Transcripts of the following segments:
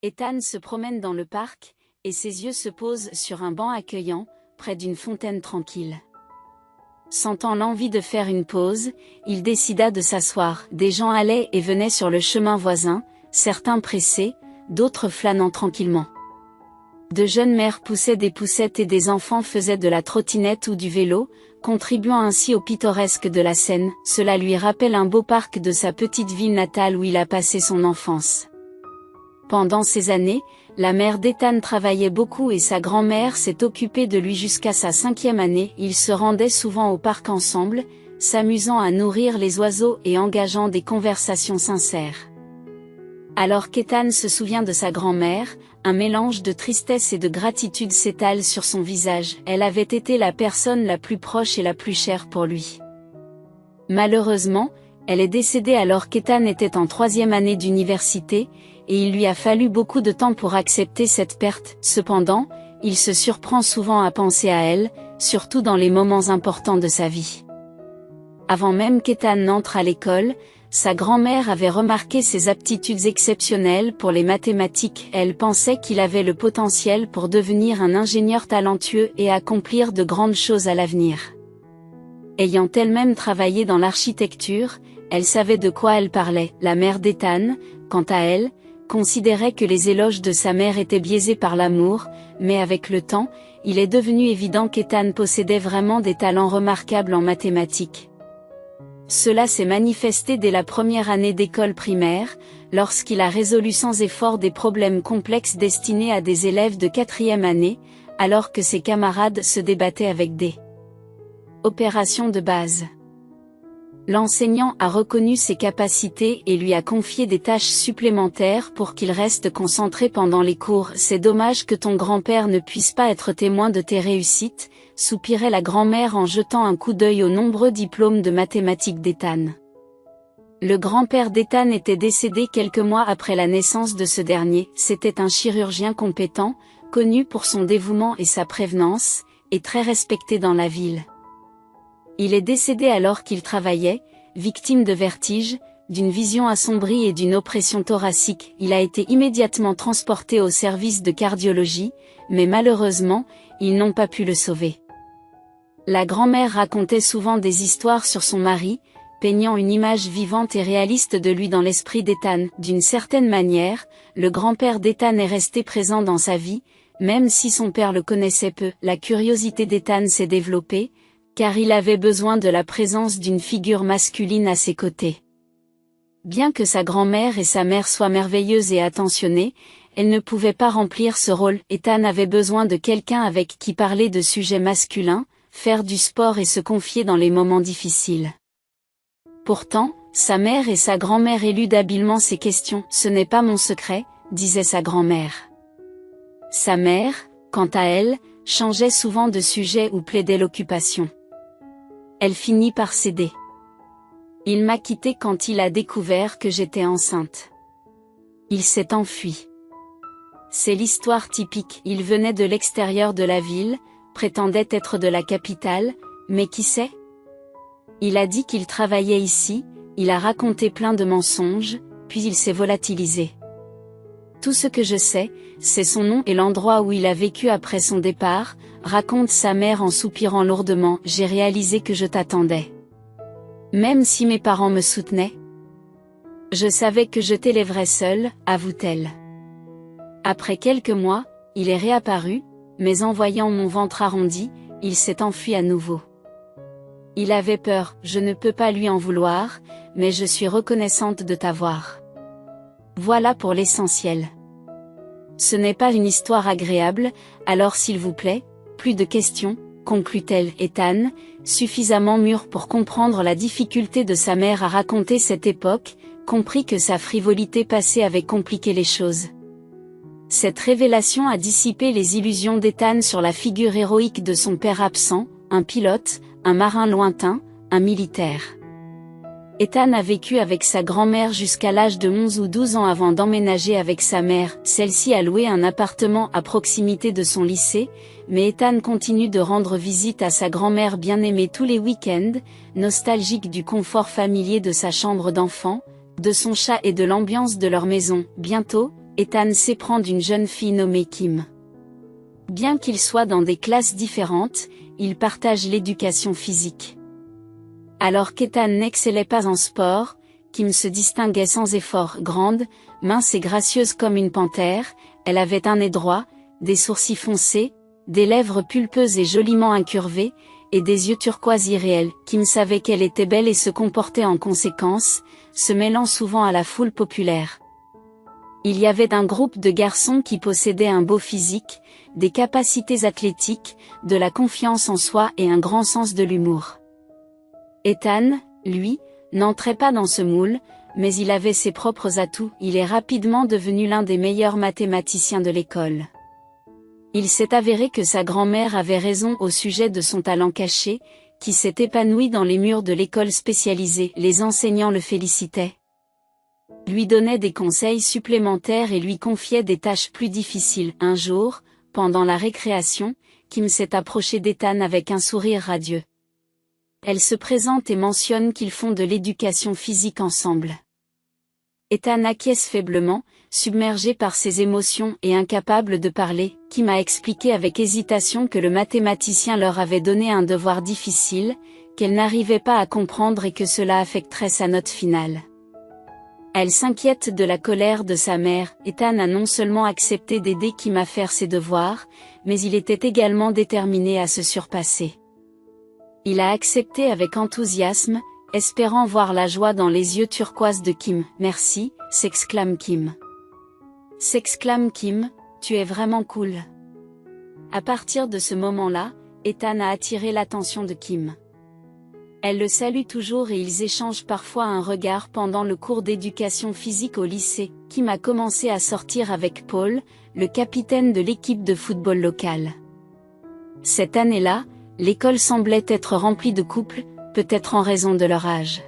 Ethan se promène dans le parc, et ses yeux se posent sur un banc accueillant, près d'une fontaine tranquille. Sentant l'envie de faire une pause, il décida de s'asseoir. Des gens allaient et venaient sur le chemin voisin, certains pressés, d'autres flânant tranquillement. De jeunes mères poussaient des poussettes et des enfants faisaient de la trottinette ou du vélo, contribuant ainsi au pittoresque de la scène. Cela lui rappelle un beau parc de sa petite ville natale où il a passé son enfance. Pendant ces années, la mère d'Ethan travaillait beaucoup et sa grand-mère s'est occupée de lui jusqu'à sa 5e année. Ils se rendaient souvent au parc ensemble, s'amusant à nourrir les oiseaux et engageant des conversations sincères. Alors qu'Ethan se souvient de sa grand-mère, un mélange de tristesse et de gratitude s'étale sur son visage. Elle avait été la personne la plus proche et la plus chère pour lui. Malheureusement, elle est décédée alors qu'Ethan était en 3e année d'université, et il lui a fallu beaucoup de temps pour accepter cette perte. Cependant, il se surprend souvent à penser à elle, surtout dans les moments importants de sa vie. Avant même qu'Ethan n'entre à l'école, sa grand-mère avait remarqué ses aptitudes exceptionnelles pour les mathématiques. Elle pensait qu'il avait le potentiel pour devenir un ingénieur talentueux et accomplir de grandes choses à l'avenir. Ayant elle-même travaillé dans l'architecture, elle savait de quoi elle parlait. La mère d'Ethan, quant à elle, considérait que les éloges de sa mère étaient biaisés par l'amour, mais avec le temps, il est devenu évident qu'Ethan possédait vraiment des talents remarquables en mathématiques. Cela s'est manifesté dès la première année d'école primaire, lorsqu'il a résolu sans effort des problèmes complexes destinés à des élèves de 4e année, alors que ses camarades se débattaient avec des opérations de base. L'enseignant a reconnu ses capacités et lui a confié des tâches supplémentaires pour qu'il reste concentré pendant les cours. C'est dommage que ton grand-père ne puisse pas être témoin de tes réussites, soupirait la grand-mère en jetant un coup d'œil aux nombreux diplômes de mathématiques d'Ethan. Le grand-père d'Ethan était décédé quelques mois après la naissance de ce dernier. C'était un chirurgien compétent, connu pour son dévouement et sa prévenance, et très respecté dans la ville. Il est décédé alors qu'il travaillait, victime de vertige, d'une vision assombrie et d'une oppression thoracique. Il a été immédiatement transporté au service de cardiologie, mais malheureusement, ils n'ont pas pu le sauver. La grand-mère racontait souvent des histoires sur son mari, peignant une image vivante et réaliste de lui dans l'esprit d'Ethan. D'une certaine manière, le grand-père d'Ethan est resté présent dans sa vie, même si son père le connaissait peu. La curiosité d'Ethan s'est développée, car il avait besoin de la présence d'une figure masculine à ses côtés. Bien que sa grand-mère et sa mère soient merveilleuses et attentionnées, elles ne pouvaient pas remplir ce rôle. Ethan avait besoin de quelqu'un avec qui parler de sujets masculins, faire du sport et se confier dans les moments difficiles. Pourtant, sa mère et sa grand-mère éludent habilement ces questions. « Ce n'est pas mon secret », disait sa grand-mère. Sa mère, quant à elle, changeait souvent de sujet ou plaidait l'occupation. Elle finit par céder. Il m'a quittée quand il a découvert que j'étais enceinte. Il s'est enfui. C'est l'histoire typique. Il venait de l'extérieur de la ville, prétendait être de la capitale, mais qui sait? Il a dit qu'il travaillait ici, il a raconté plein de mensonges, puis il s'est volatilisé. Tout ce que je sais, c'est son nom et l'endroit où il a vécu après son départ, raconte sa mère en soupirant lourdement. J'ai réalisé que je t'attendais. Même si mes parents me soutenaient. Je savais que je t'élèverais seule, avoue-t-elle. Après quelques mois, il est réapparu, mais en voyant mon ventre arrondi, il s'est enfui à nouveau. Il avait peur, je ne peux pas lui en vouloir, mais je suis reconnaissante de t'avoir. Voilà pour l'essentiel. Ce n'est pas une histoire agréable, alors s'il vous plaît, plus de questions, conclut-elle. Ethan, suffisamment mûr pour comprendre la difficulté de sa mère à raconter cette époque, comprit que sa frivolité passée avait compliqué les choses. Cette révélation a dissipé les illusions d'Ethan sur la figure héroïque de son père absent, un pilote, un marin lointain, un militaire. Ethan a vécu avec sa grand-mère jusqu'à l'âge de 11 ou 12 ans avant d'emménager avec sa mère. Celle-ci a loué un appartement à proximité de son lycée, mais Ethan continue de rendre visite à sa grand-mère bien-aimée tous les week-ends, nostalgique du confort familier de sa chambre d'enfant, de son chat et de l'ambiance de leur maison. Bientôt, Ethan s'éprend d'une jeune fille nommée Kim. Bien qu'ils soient dans des classes différentes, ils partagent l'éducation physique. Alors qu'Ethan n'excellait pas en sport, Kim se distinguait sans effort. Grande, mince et gracieuse comme une panthère, elle avait un nez droit, des sourcils foncés, des lèvres pulpeuses et joliment incurvées, et des yeux turquoise irréels. Kim savait qu'elle était belle et se comportait en conséquence, se mêlant souvent à la foule populaire. Il y avait un groupe de garçons qui possédaient un beau physique, des capacités athlétiques, de la confiance en soi et un grand sens de l'humour. Ethan, lui, n'entrait pas dans ce moule, mais il avait ses propres atouts. Il est rapidement devenu l'un des meilleurs mathématiciens de l'école. Il s'est avéré que sa grand-mère avait raison au sujet de son talent caché, qui s'est épanoui dans les murs de l'école spécialisée. Les enseignants le félicitaient, lui donnaient des conseils supplémentaires et lui confiaient des tâches plus difficiles. Un jour, pendant la récréation, Kim s'est approchée d'Ethan avec un sourire radieux. Elle se présente et mentionne qu'ils font de l'éducation physique ensemble. Ethan acquiesce faiblement, submergé par ses émotions et incapable de parler. Kim a expliqué avec hésitation que le mathématicien leur avait donné un devoir difficile, qu'elle n'arrivait pas à comprendre et que cela affecterait sa note finale. Elle s'inquiète de la colère de sa mère. Ethan a non seulement accepté d'aider Kim à faire ses devoirs, mais il était également déterminé à se surpasser. Il a accepté avec enthousiasme, espérant voir la joie dans les yeux turquoises de Kim. « Merci », s'exclame Kim. « S'exclame Kim, tu es vraiment cool. » À partir de ce moment-là, Ethan a attiré l'attention de Kim. Elle le salue toujours et ils échangent parfois un regard pendant le cours d'éducation physique au lycée. Kim a commencé à sortir avec Paul, le capitaine de l'équipe de football locale. Cette année-là, l'école semblait être remplie de couples, peut-être en raison de leur âge.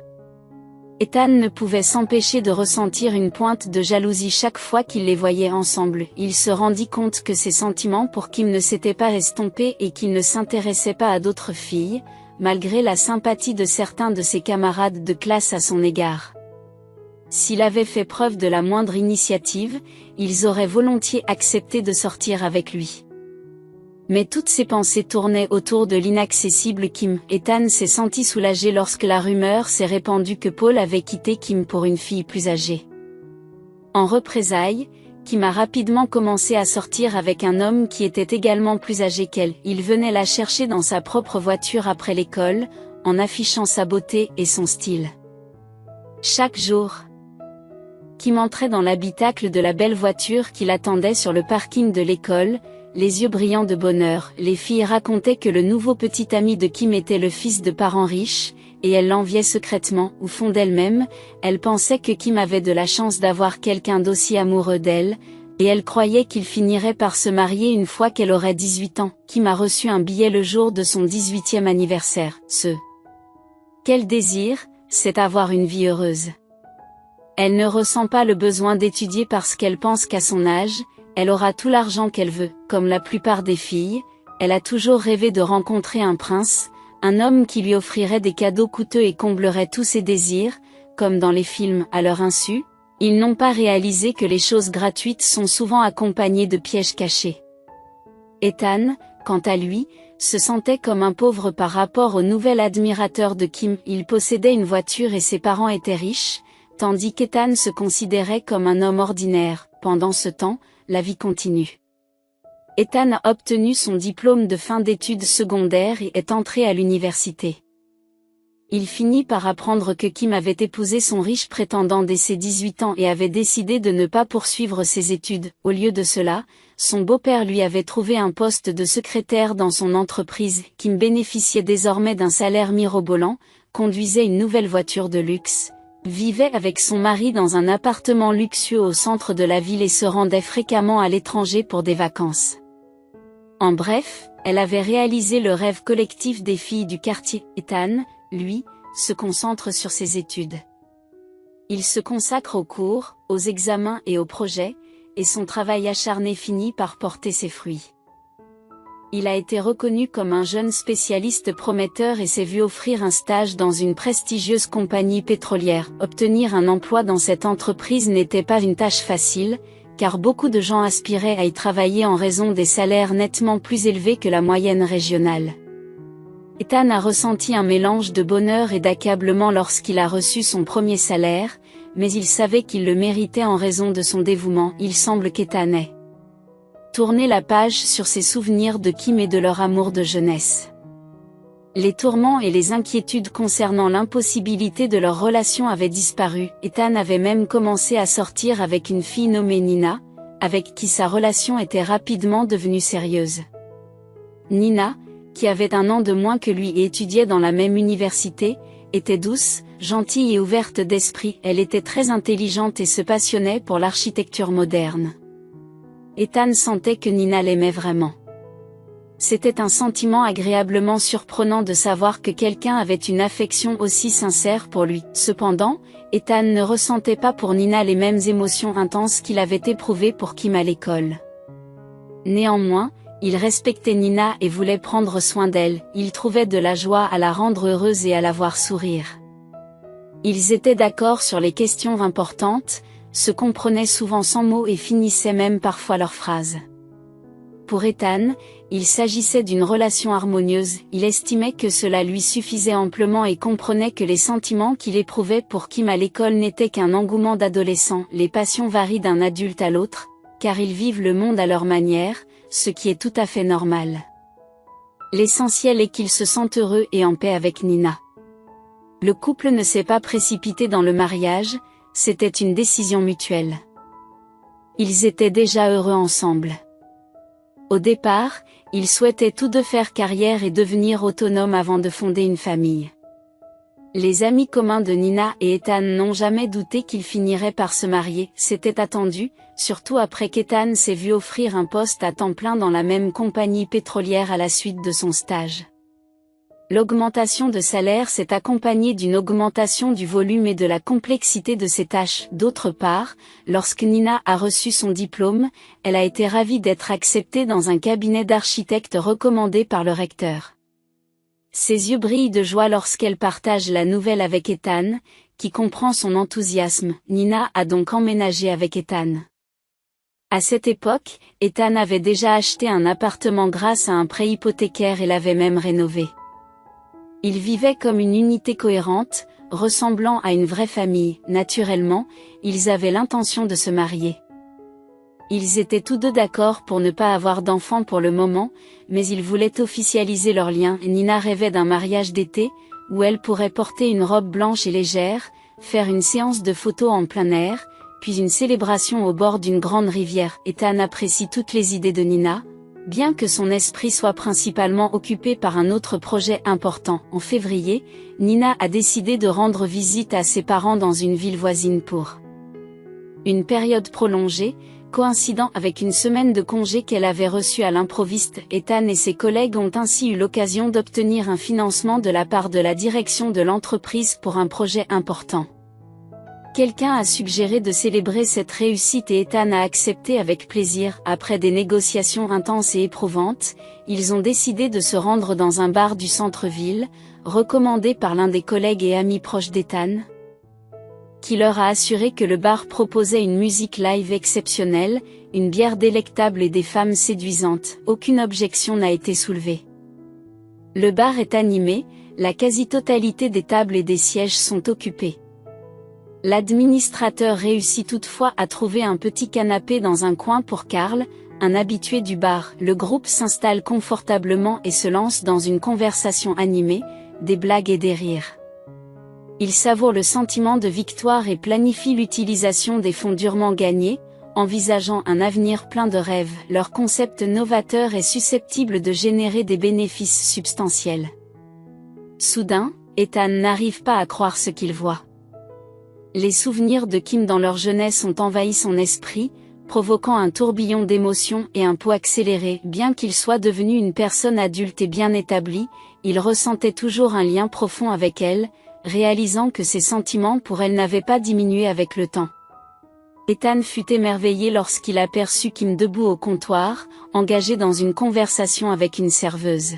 Ethan ne pouvait s'empêcher de ressentir une pointe de jalousie chaque fois qu'il les voyait ensemble. Il se rendit compte que ses sentiments pour Kim ne s'étaient pas estompés et qu'il ne s'intéressait pas à d'autres filles, malgré la sympathie de certains de ses camarades de classe à son égard. S'il avait fait preuve de la moindre initiative, ils auraient volontiers accepté de sortir avec lui. Mais toutes ses pensées tournaient autour de l'inaccessible Kim. Ethan s'est senti soulagé lorsque la rumeur s'est répandue que Paul avait quitté Kim pour une fille plus âgée. En représailles, Kim a rapidement commencé à sortir avec un homme qui était également plus âgé qu'elle. Il venait la chercher dans sa propre voiture après l'école, en affichant sa beauté et son style. Chaque jour, Kim entrait dans l'habitacle de la belle voiture qui l'attendait sur le parking de l'école, les yeux brillants de bonheur. Les filles racontaient que le nouveau petit ami de Kim était le fils de parents riches, et elle l'enviait secrètement. Au fond d'elle-même, elle pensait que Kim avait de la chance d'avoir quelqu'un d'aussi amoureux d'elle, et elle croyait qu'il finirait par se marier une fois qu'elle aurait 18 ans. Kim a reçu un billet le jour de son 18e anniversaire. Quel désir, c'est avoir une vie heureuse. Elle ne ressent pas le besoin d'étudier parce qu'elle pense qu'à son âge, elle aura tout l'argent qu'elle veut. Comme la plupart des filles, elle a toujours rêvé de rencontrer un prince, un homme qui lui offrirait des cadeaux coûteux et comblerait tous ses désirs, comme dans les films. À leur insu, ils n'ont pas réalisé que les choses gratuites sont souvent accompagnées de pièges cachés. Ethan, quant à lui, se sentait comme un pauvre par rapport au nouvel admirateur de Kim. Il possédait une voiture et ses parents étaient riches, tandis qu'Ethan se considérait comme un homme ordinaire. Pendant ce temps, la vie continue. Ethan a obtenu son diplôme de fin d'études secondaires et est entré à l'université. Il finit par apprendre que Kim avait épousé son riche prétendant dès ses 18 ans et avait décidé de ne pas poursuivre ses études. Au lieu de cela, son beau-père lui avait trouvé un poste de secrétaire dans son entreprise. Kim bénéficiait désormais d'un salaire mirobolant, conduisait une nouvelle voiture de luxe, vivait avec son mari dans un appartement luxueux au centre de la ville et se rendait fréquemment à l'étranger pour des vacances. En bref, elle avait réalisé le rêve collectif des filles du quartier. Ethan, lui, se concentre sur ses études. Il se consacre aux cours, aux examens et aux projets, et son travail acharné finit par porter ses fruits. Il a été reconnu comme un jeune spécialiste prometteur et s'est vu offrir un stage dans une prestigieuse compagnie pétrolière. Obtenir un emploi dans cette entreprise n'était pas une tâche facile, car beaucoup de gens aspiraient à y travailler en raison des salaires nettement plus élevés que la moyenne régionale. Ethan a ressenti un mélange de bonheur et d'accablement lorsqu'il a reçu son premier salaire, mais il savait qu'il le méritait en raison de son dévouement. Il semble qu'Ethan ait tourné la page sur ses souvenirs de Kim et de leur amour de jeunesse. Les tourments et les inquiétudes concernant l'impossibilité de leur relation avaient disparu. Ethan avait même commencé à sortir avec une fille nommée Nina, avec qui sa relation était rapidement devenue sérieuse. Nina, qui avait 1 an de moins que lui et étudiait dans la même université, était douce, gentille et ouverte d'esprit. Elle était très intelligente et se passionnait pour l'architecture moderne. Ethan sentait que Nina l'aimait vraiment. C'était un sentiment agréablement surprenant de savoir que quelqu'un avait une affection aussi sincère pour lui. Cependant, Ethan ne ressentait pas pour Nina les mêmes émotions intenses qu'il avait éprouvées pour Kim à l'école. Néanmoins, il respectait Nina et voulait prendre soin d'elle. Il trouvait de la joie à la rendre heureuse et à la voir sourire. Ils étaient d'accord sur les questions importantes, se comprenaient souvent sans mots et finissaient même parfois leurs phrases. Pour Ethan, il s'agissait d'une relation harmonieuse. Il estimait que cela lui suffisait amplement et comprenait que les sentiments qu'il éprouvait pour Kim à l'école n'étaient qu'un engouement d'adolescent. Les passions varient d'un adulte à l'autre, car ils vivent le monde à leur manière, ce qui est tout à fait normal. L'essentiel est qu'ils se sentent heureux et en paix avec Nina. Le couple ne s'est pas précipité dans le mariage, c'était une décision mutuelle. Ils étaient déjà heureux ensemble. Au départ, ils souhaitaient tous deux faire carrière et devenir autonomes avant de fonder une famille. Les amis communs de Nina et Ethan n'ont jamais douté qu'ils finiraient par se marier. C'était attendu, surtout après qu'Ethan s'est vu offrir un poste à temps plein dans la même compagnie pétrolière à la suite de son stage. L'augmentation de salaire s'est accompagnée d'une augmentation du volume et de la complexité de ses tâches. D'autre part, lorsque Nina a reçu son diplôme, elle a été ravie d'être acceptée dans un cabinet d'architectes recommandé par le recteur. Ses yeux brillent de joie lorsqu'elle partage la nouvelle avec Ethan, qui comprend son enthousiasme. Nina a donc emménagé avec Ethan. À cette époque, Ethan avait déjà acheté un appartement grâce à un prêt hypothécaire et l'avait même rénové. Ils vivaient comme une unité cohérente, ressemblant à une vraie famille. Naturellement, ils avaient l'intention de se marier. Ils étaient tous deux d'accord pour ne pas avoir d'enfants pour le moment, mais ils voulaient officialiser leur lien. Nina rêvait d'un mariage d'été, où elle pourrait porter une robe blanche et légère, faire une séance de photos en plein air, puis une célébration au bord d'une grande rivière. Ethan apprécie toutes les idées de Nina, bien que son esprit soit principalement occupé par un autre projet important. En février, Nina a décidé de rendre visite à ses parents dans une ville voisine pour une période prolongée, coïncidant avec une semaine de congé qu'elle avait reçue à l'improviste. Ethan et ses collègues ont ainsi eu l'occasion d'obtenir un financement de la part de la direction de l'entreprise pour un projet important. Quelqu'un a suggéré de célébrer cette réussite et Ethan a accepté avec plaisir. Après des négociations intenses et éprouvantes, ils ont décidé de se rendre dans un bar du centre-ville, recommandé par l'un des collègues et amis proches d'Ethan, qui leur a assuré que le bar proposait une musique live exceptionnelle, une bière délectable et des femmes séduisantes. Aucune objection n'a été soulevée. Le bar est animé, la quasi-totalité des tables et des sièges sont occupés. L'administrateur réussit toutefois à trouver un petit canapé dans un coin pour Carl, un habitué du bar. Le groupe s'installe confortablement et se lance dans une conversation animée, des blagues et des rires. Ils savourent le sentiment de victoire et planifient l'utilisation des fonds durement gagnés, envisageant un avenir plein de rêves. Leur concept novateur est susceptible de générer des bénéfices substantiels. Soudain, Ethan n'arrive pas à croire ce qu'il voit. Les souvenirs de Kim dans leur jeunesse ont envahi son esprit, provoquant un tourbillon d'émotions et un pouls accéléré. Bien qu'il soit devenu une personne adulte et bien établie, il ressentait toujours un lien profond avec elle, réalisant que ses sentiments pour elle n'avaient pas diminué avec le temps. Ethan fut émerveillé lorsqu'il aperçut Kim debout au comptoir, engagé dans une conversation avec une serveuse.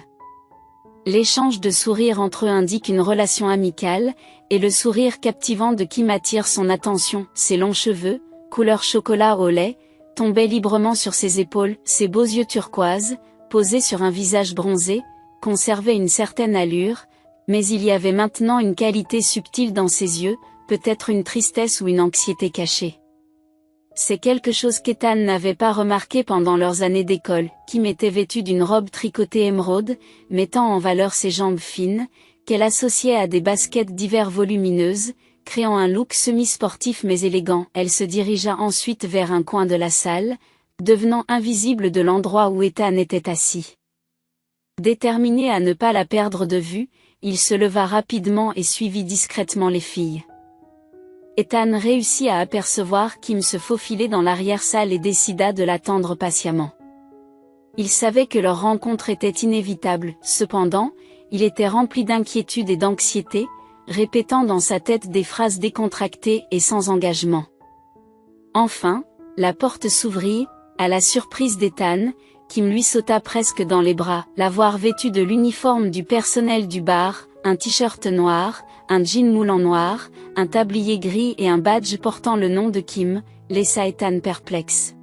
L'échange de sourires entre eux indique une relation amicale, et le sourire captivant de Kim attire son attention. Ses longs cheveux, couleur chocolat au lait, tombaient librement sur ses épaules, ses beaux yeux turquoises, posés sur un visage bronzé, conservaient une certaine allure, mais il y avait maintenant une qualité subtile dans ses yeux, peut-être une tristesse ou une anxiété cachée. C'est quelque chose qu'Ethan n'avait pas remarqué pendant leurs années d'école, Kim était vêtue d'une robe tricotée émeraude, mettant en valeur ses jambes fines, qu'elle associait à des baskets d'hiver volumineuses, créant un look semi-sportif mais élégant. Elle se dirigea ensuite vers un coin de la salle, devenant invisible de l'endroit où Ethan était assis. Déterminé à ne pas la perdre de vue, il se leva rapidement et suivit discrètement les filles. Ethan réussit à apercevoir Kim se faufiler dans l'arrière-salle et décida de l'attendre patiemment. Il savait que leur rencontre était inévitable, cependant, il était rempli d'inquiétude et d'anxiété, répétant dans sa tête des phrases décontractées et sans engagement. Enfin, la porte s'ouvrit, à la surprise d'Ethan, Kim lui sauta presque dans les bras, la voir vêtue de l'uniforme du personnel du bar, un t-shirt noir, un jean moulant noir, un tablier gris et un badge portant le nom de Kim, laissa Ethan perplexe.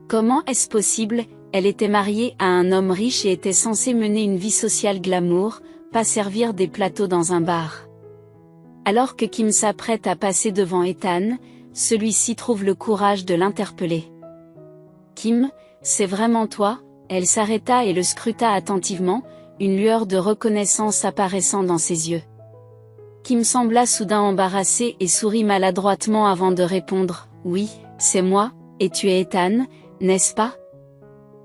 Comment est-ce possible? Elle était mariée à un homme riche et était censée mener une vie sociale glamour, pas servir des plateaux dans un bar. Alors que Kim s'apprête à passer devant Ethan, celui-ci trouve le courage de l'interpeller. Kim, c'est vraiment toi? Elle s'arrêta et le scruta attentivement, une lueur de reconnaissance apparaissant dans ses yeux. Kim sembla soudain embarrassé et sourit maladroitement avant de répondre, « Oui, c'est moi, et tu es Ethan, n'est-ce pas? »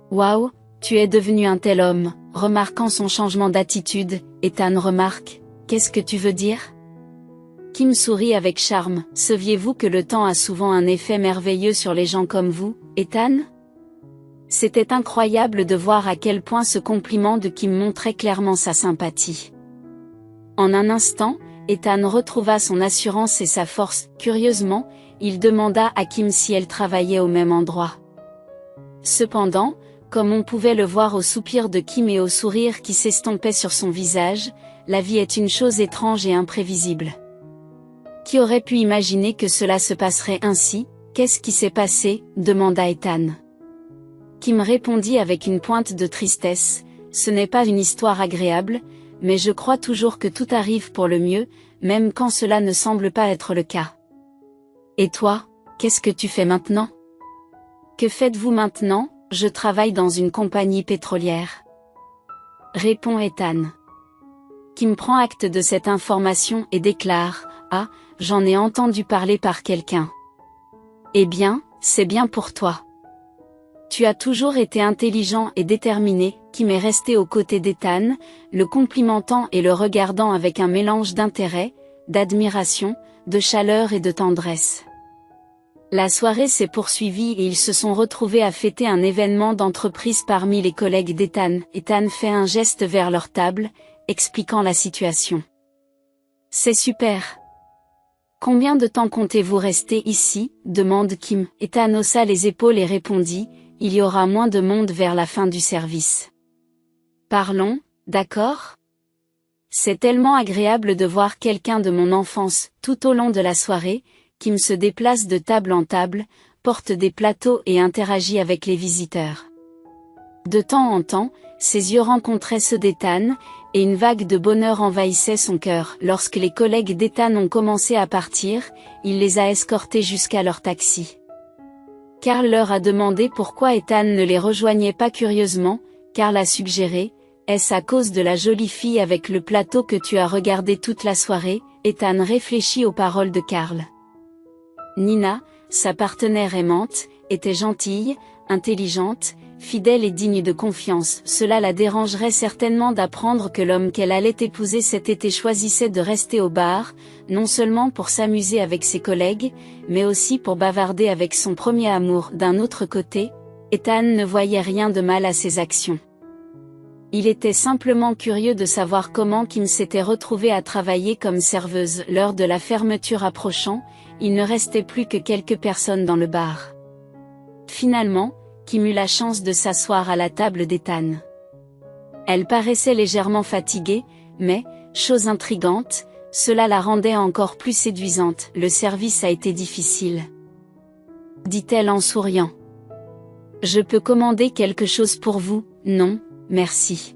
« Waouh, tu es devenu un tel homme. » Remarquant son changement d'attitude, Ethan remarque, « Qu'est-ce que tu veux dire ?» Kim sourit avec charme, « Saviez-vous que le temps a souvent un effet merveilleux sur les gens comme vous, Ethan ?» C'était incroyable de voir à quel point ce compliment de Kim montrait clairement sa sympathie. En un instant, Ethan retrouva son assurance et sa force. Curieusement, il demanda à Kim si elle travaillait au même endroit. Cependant, comme on pouvait le voir au soupir de Kim et au sourire qui s'estompait sur son visage, la vie est une chose étrange et imprévisible. Qui aurait pu imaginer que cela se passerait ainsi? Qu'est-ce qui s'est passé? Demanda Ethan. Kim répondit avec une pointe de tristesse, « Ce n'est pas une histoire agréable, mais je crois toujours que tout arrive pour le mieux, même quand cela ne semble pas être le cas. Et toi, qu'est-ce que tu fais maintenant? » Que faites-vous maintenant? Je travaille dans une compagnie pétrolière. Répond Ethan. Kim prend acte de cette information et déclare, « Ah, j'en ai entendu parler par quelqu'un. » Eh bien, c'est bien pour toi. Tu as toujours été intelligent et déterminé. Kim est resté aux côtés d'Ethan, le complimentant et le regardant avec un mélange d'intérêt, d'admiration, de chaleur et de tendresse. La soirée s'est poursuivie et ils se sont retrouvés à fêter un événement d'entreprise parmi les collègues d'Ethan. Ethan fait un geste vers leur table, expliquant la situation. « C'est super. Combien de temps comptez-vous rester ici? » demande Kim. Ethan haussa les épaules et répondit, « Il y aura moins de monde vers la fin du service. » Parlons, d'accord? C'est tellement agréable de voir quelqu'un de mon enfance. Tout au long de la soirée, Kim se déplace de table en table, porte des plateaux et interagit avec les visiteurs. De temps en temps, ses yeux rencontraient ceux d'Ethan, et une vague de bonheur envahissait son cœur. Lorsque les collègues d'Ethan ont commencé à partir, il les a escortés jusqu'à leur taxi. Carl leur a demandé pourquoi Ethan ne les rejoignait pas curieusement. Carl a suggéré, « Est-ce à cause de la jolie fille avec le plateau que tu as regardé toute la soirée ?» Ethan réfléchit aux paroles de Carl. Nina, sa partenaire aimante, était gentille, intelligente, fidèle et digne de confiance. Cela la dérangerait certainement d'apprendre que l'homme qu'elle allait épouser cet été choisissait de rester au bar, non seulement pour s'amuser avec ses collègues, mais aussi pour bavarder avec son premier amour. D'un autre côté, Ethan ne voyait rien de mal à ses actions. Il était simplement curieux de savoir comment Kim s'était retrouvée à travailler comme serveuse. L'heure de la fermeture approchant, il ne restait plus que quelques personnes dans le bar. Finalement, Kim eut la chance de s'asseoir à la table d'Ethan. Elle paraissait légèrement fatiguée, mais, chose intrigante, cela la rendait encore plus séduisante. « Le service a été difficile. » dit-elle en souriant. Je peux commander quelque chose pour vous? Non, merci.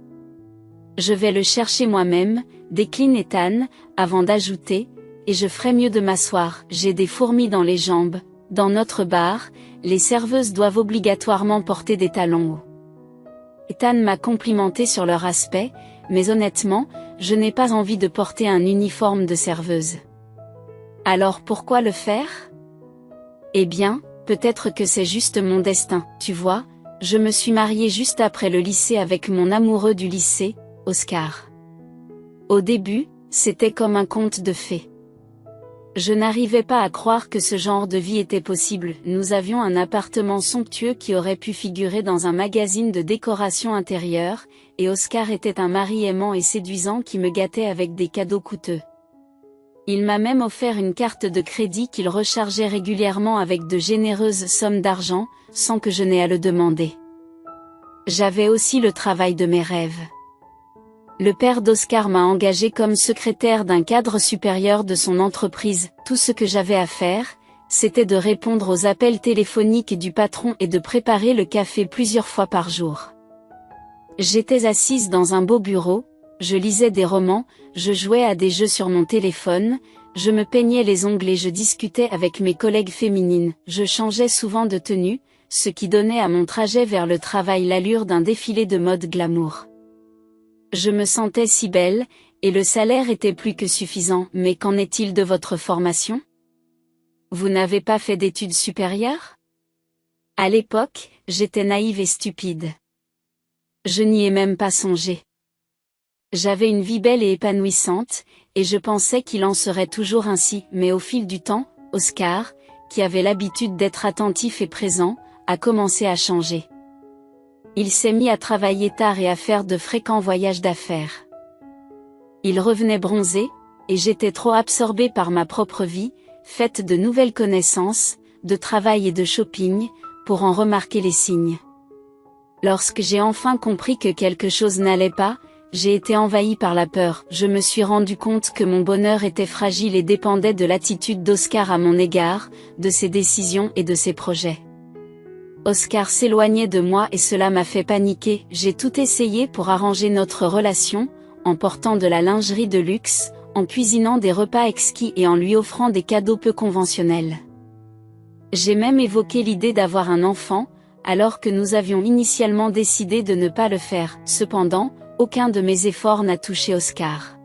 Je vais le chercher moi-même, décline Ethan, avant d'ajouter, et je ferais mieux de m'asseoir, j'ai des fourmis dans les jambes. Dans notre bar, les serveuses doivent obligatoirement porter des talons hauts. Ethan m'a complimenté sur leur aspect, mais honnêtement, je n'ai pas envie de porter un uniforme de serveuse. Alors pourquoi le faire? Eh bien, peut-être que c'est juste mon destin, tu vois, je me suis mariée juste après le lycée avec mon amoureux du lycée, Oscar. Au début, c'était comme un conte de fées. Je n'arrivais pas à croire que ce genre de vie était possible. Nous avions un appartement somptueux qui aurait pu figurer dans un magazine de décoration intérieure, et Oscar était un mari aimant et séduisant qui me gâtait avec des cadeaux coûteux. Il m'a même offert une carte de crédit qu'il rechargeait régulièrement avec de généreuses sommes d'argent, sans que je n'aie à le demander. J'avais aussi le travail de mes rêves. Le père d'Oscar m'a engagé comme secrétaire d'un cadre supérieur de son entreprise. Tout ce que j'avais à faire, c'était de répondre aux appels téléphoniques du patron et de préparer le café plusieurs fois par jour. J'étais assise dans un beau bureau, je lisais des romans, je jouais à des jeux sur mon téléphone, je me peignais les ongles et je discutais avec mes collègues féminines. Je changeais souvent de tenue, ce qui donnait à mon trajet vers le travail l'allure d'un défilé de mode glamour. Je me sentais si belle, et le salaire était plus que suffisant. Mais qu'en est-il de votre formation? Vous n'avez pas fait d'études supérieures? À l'époque, j'étais naïve et stupide. Je n'y ai même pas songé. J'avais une vie belle et épanouissante, et je pensais qu'il en serait toujours ainsi. Mais au fil du temps, Oscar, qui avait l'habitude d'être attentif et présent, a commencé à changer. Il s'est mis à travailler tard et à faire de fréquents voyages d'affaires. Il revenait bronzé, et j'étais trop absorbée par ma propre vie, faite de nouvelles connaissances, de travail et de shopping, pour en remarquer les signes. Lorsque j'ai enfin compris que quelque chose n'allait pas, j'ai été envahie par la peur. Je me suis rendu compte que mon bonheur était fragile et dépendait de l'attitude d'Oscar à mon égard, de ses décisions et de ses projets. Oscar s'éloignait de moi et cela m'a fait paniquer. J'ai tout essayé pour arranger notre relation, en portant de la lingerie de luxe, en cuisinant des repas exquis et en lui offrant des cadeaux peu conventionnels. J'ai même évoqué l'idée d'avoir un enfant, alors que nous avions initialement décidé de ne pas le faire. Cependant, aucun de mes efforts n'a touché Oscar.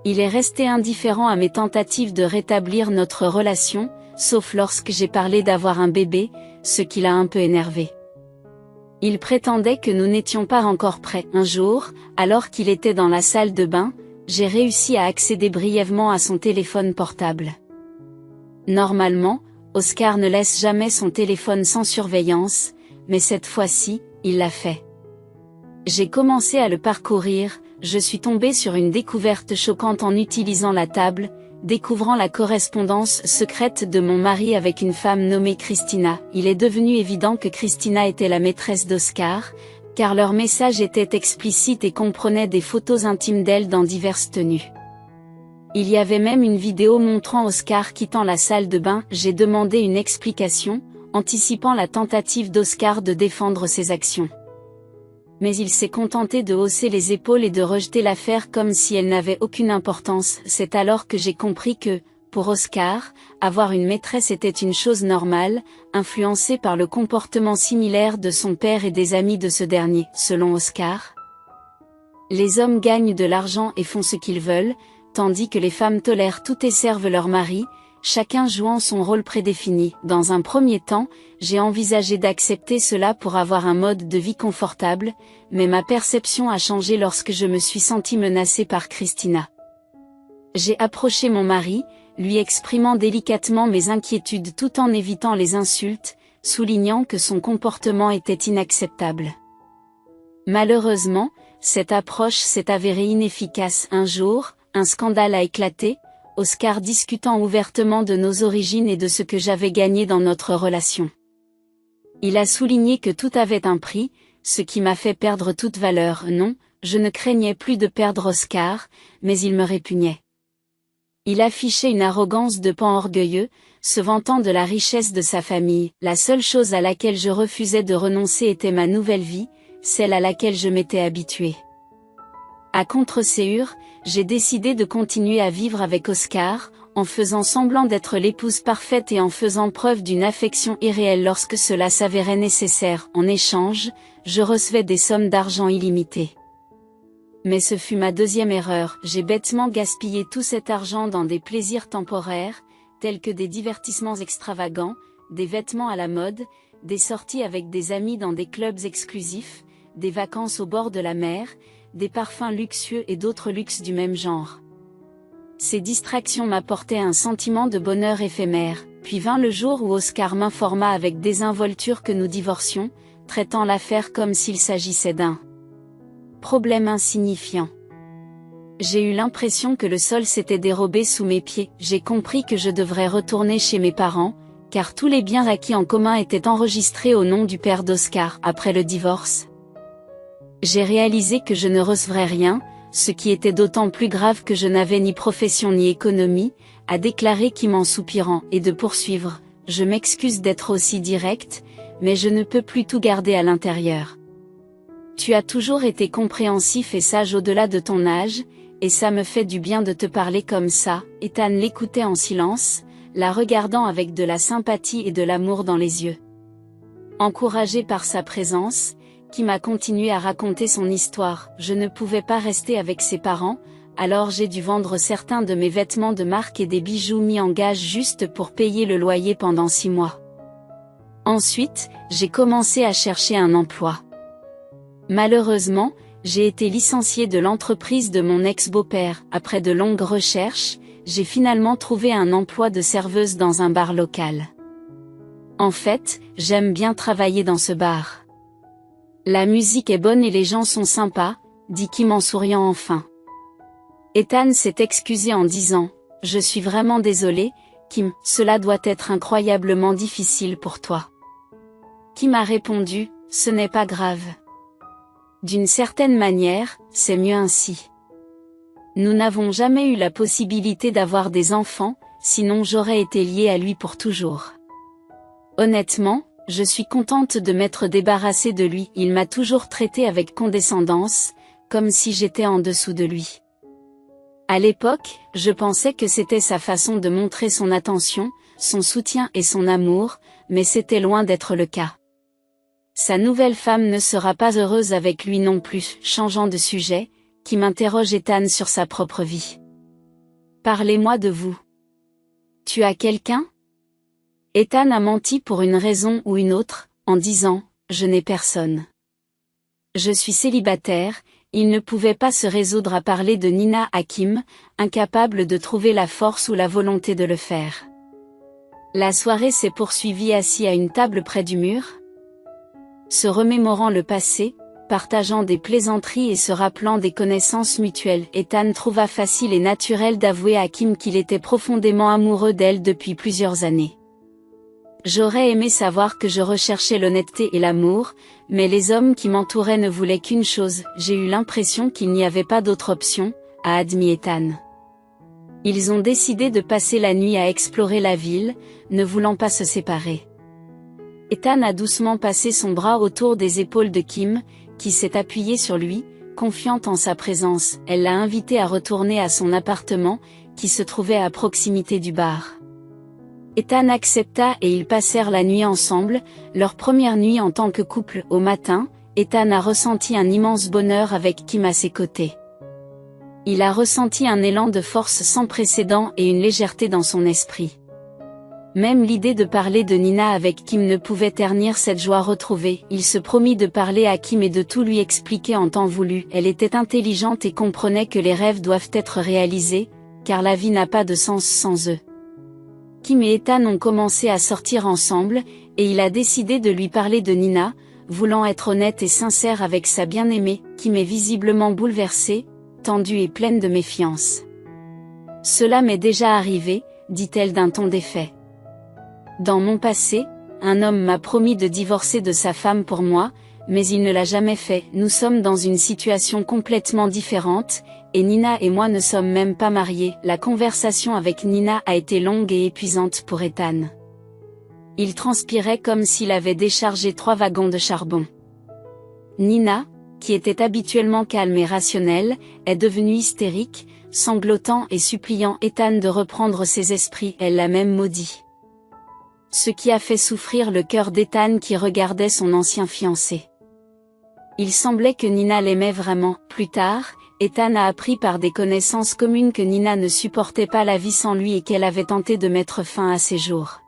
Il est resté indifférent à mes tentatives de rétablir notre relation, sauf lorsque j'ai parlé d'avoir un bébé, ce qui l'a un peu énervé. Il prétendait que nous n'étions pas encore prêts. Un jour, alors qu'il était dans la salle de bain, j'ai réussi à accéder brièvement à son téléphone portable. Normalement, Oscar ne laisse jamais son téléphone sans surveillance, mais cette fois-ci, il l'a fait. J'ai commencé à le parcourir, je suis tombée sur une découverte choquante en utilisant la table, découvrant la correspondance secrète de mon mari avec une femme nommée Christina. Il est devenu évident que Christina était la maîtresse d'Oscar, car leur message était explicite et comprenait des photos intimes d'elle dans diverses tenues. Il y avait même une vidéo montrant Oscar quittant la salle de bain. J'ai demandé une explication, anticipant la tentative d'Oscar de défendre ses actions. Mais il s'est contenté de hausser les épaules et de rejeter l'affaire comme si elle n'avait aucune importance. C'est alors que j'ai compris que, pour Oscar, avoir une maîtresse était une chose normale, influencée par le comportement similaire de son père et des amis de ce dernier. Selon Oscar, les hommes gagnent de l'argent et font ce qu'ils veulent, tandis que les femmes tolèrent tout et servent leur mari, chacun jouant son rôle prédéfini. Dans un premier temps, j'ai envisagé d'accepter cela pour avoir un mode de vie confortable, mais ma perception a changé lorsque je me suis sentie menacée par Christina. J'ai approché mon mari, lui exprimant délicatement mes inquiétudes tout en évitant les insultes, soulignant que son comportement était inacceptable. Malheureusement, cette approche s'est avérée inefficace. Un jour, un scandale a éclaté, Oscar discutant ouvertement de nos origines et de ce que j'avais gagné dans notre relation. Il a souligné que tout avait un prix, ce qui m'a fait perdre toute valeur. Non, je ne craignais plus de perdre Oscar, mais il me répugnait. Il affichait une arrogance de pan orgueilleux, se vantant de la richesse de sa famille. La seule chose à laquelle je refusais de renoncer était ma nouvelle vie, celle à laquelle je m'étais habituée. À contre-séure, j'ai décidé de continuer à vivre avec Oscar, en faisant semblant d'être l'épouse parfaite et en faisant preuve d'une affection irréelle lorsque cela s'avérait nécessaire. En échange, je recevais des sommes d'argent illimitées. Mais ce fut ma deuxième erreur, j'ai bêtement gaspillé tout cet argent dans des plaisirs temporaires, tels que des divertissements extravagants, des vêtements à la mode, des sorties avec des amis dans des clubs exclusifs, des vacances au bord de la mer, des parfums luxueux et d'autres luxes du même genre. Ces distractions m'apportaient un sentiment de bonheur éphémère, puis vint le jour où Oscar m'informa avec désinvolture que nous divorcions, traitant l'affaire comme s'il s'agissait d'un problème insignifiant. J'ai eu l'impression que le sol s'était dérobé sous mes pieds. J'ai compris que je devrais retourner chez mes parents, car tous les biens acquis en commun étaient enregistrés au nom du père d'Oscar. Après le divorce, j'ai réalisé que je ne recevrais rien, ce qui était d'autant plus grave que je n'avais ni profession ni économie, a déclaré Kim en soupirant, et de poursuivre. Je m'excuse d'être aussi direct, mais je ne peux plus tout garder à l'intérieur. Tu as toujours été compréhensif et sage au-delà de ton âge, et ça me fait du bien de te parler comme ça. Ethan l'écoutait en silence, la regardant avec de la sympathie et de l'amour dans les yeux. Encouragé par sa présence, Kim a continué à raconter son histoire. Je ne pouvais pas rester avec ses parents, alors j'ai dû vendre certains de mes vêtements de marque et des bijoux mis en gage juste pour payer le loyer pendant 6 mois. Ensuite, j'ai commencé à chercher un emploi. Malheureusement, j'ai été licenciée de l'entreprise de mon ex-beau-père. Après de longues recherches, j'ai finalement trouvé un emploi de serveuse dans un bar local. En fait, j'aime bien travailler dans ce bar. La musique est bonne et les gens sont sympas, dit Kim en souriant enfin. Ethan s'est excusé en disant « Je suis vraiment désolé, Kim, cela doit être incroyablement difficile pour toi. » Kim a répondu « Ce n'est pas grave. D'une certaine manière, c'est mieux ainsi. Nous n'avons jamais eu la possibilité d'avoir des enfants, sinon j'aurais été liée à lui pour toujours. Honnêtement, je suis contente de m'être débarrassée de lui. Il m'a toujours traitée avec condescendance, comme si j'étais en dessous de lui. À l'époque, je pensais que c'était sa façon de montrer son attention, son soutien et son amour, mais c'était loin d'être le cas. Sa nouvelle femme ne sera pas heureuse avec lui non plus. Changeant de sujet, Kim interroge Ethan sur sa propre vie. Parlez-moi de vous. Tu as quelqu'un? Ethan a menti pour une raison ou une autre, en disant « Je n'ai personne. Je suis célibataire », il ne pouvait pas se résoudre à parler de Nina à Kim, incapable de trouver la force ou la volonté de le faire. La soirée s'est poursuivie assis à une table près du mur. Se remémorant le passé, partageant des plaisanteries et se rappelant des connaissances mutuelles, Ethan trouva facile et naturel d'avouer à Kim qu'il était profondément amoureux d'elle depuis plusieurs années. J'aurais aimé savoir que je recherchais l'honnêteté et l'amour, mais les hommes qui m'entouraient ne voulaient qu'une chose, j'ai eu l'impression qu'il n'y avait pas d'autre option, a admis Ethan. Ils ont décidé de passer la nuit à explorer la ville, ne voulant pas se séparer. Ethan a doucement passé son bras autour des épaules de Kim, qui s'est appuyée sur lui, confiante en sa présence. Elle l'a invité à retourner à son appartement, qui se trouvait à proximité du bar. Ethan accepta et ils passèrent la nuit ensemble, leur première nuit en tant que couple. Au matin, Ethan a ressenti un immense bonheur avec Kim à ses côtés. Il a ressenti un élan de force sans précédent et une légèreté dans son esprit. Même l'idée de parler de Nina avec Kim ne pouvait ternir cette joie retrouvée. Il se promit de parler à Kim et de tout lui expliquer en temps voulu. Elle était intelligente et comprenait que les rêves doivent être réalisés, car la vie n'a pas de sens sans eux. Kim et Ethan ont commencé à sortir ensemble, et il a décidé de lui parler de Nina, voulant être honnête et sincère avec sa bien-aimée. Kim est visiblement bouleversée, tendue et pleine de méfiance. « Cela m'est déjà arrivé, dit-elle d'un ton défait. Dans mon passé, un homme m'a promis de divorcer de sa femme pour moi, mais il ne l'a jamais fait. Nous sommes dans une situation complètement différente, et Nina et moi ne sommes même pas mariés. La conversation avec Nina a été longue et épuisante pour Ethan. Il transpirait comme s'il avait déchargé 3 wagons de charbon. Nina, qui était habituellement calme et rationnelle, est devenue hystérique, sanglotant et suppliant Ethan de reprendre ses esprits. Elle l'a même maudit. Ce qui a fait souffrir le cœur d'Ethan qui regardait son ancien fiancé. Il semblait que Nina l'aimait vraiment. Plus tard, Ethan a appris par des connaissances communes que Nina ne supportait pas la vie sans lui et qu'elle avait tenté de mettre fin à ses jours.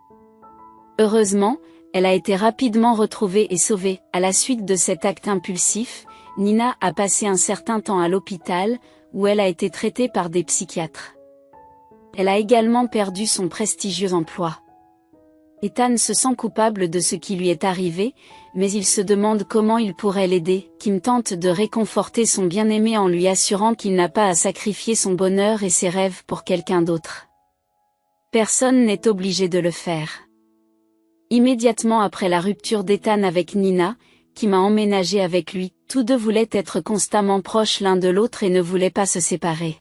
Heureusement, elle a été rapidement retrouvée et sauvée. À la suite de cet acte impulsif, Nina a passé un certain temps à l'hôpital, où elle a été traitée par des psychiatres. Elle a également perdu son prestigieux emploi. Ethan se sent coupable de ce qui lui est arrivé, mais il se demande comment il pourrait l'aider. Kim tente de réconforter son bien-aimé en lui assurant qu'il n'a pas à sacrifier son bonheur et ses rêves pour quelqu'un d'autre. Personne n'est obligé de le faire. Immédiatement après la rupture d'Ethan avec Nina, Kim a emménagé avec lui. Tous deux voulaient être constamment proches l'un de l'autre et ne voulaient pas se séparer.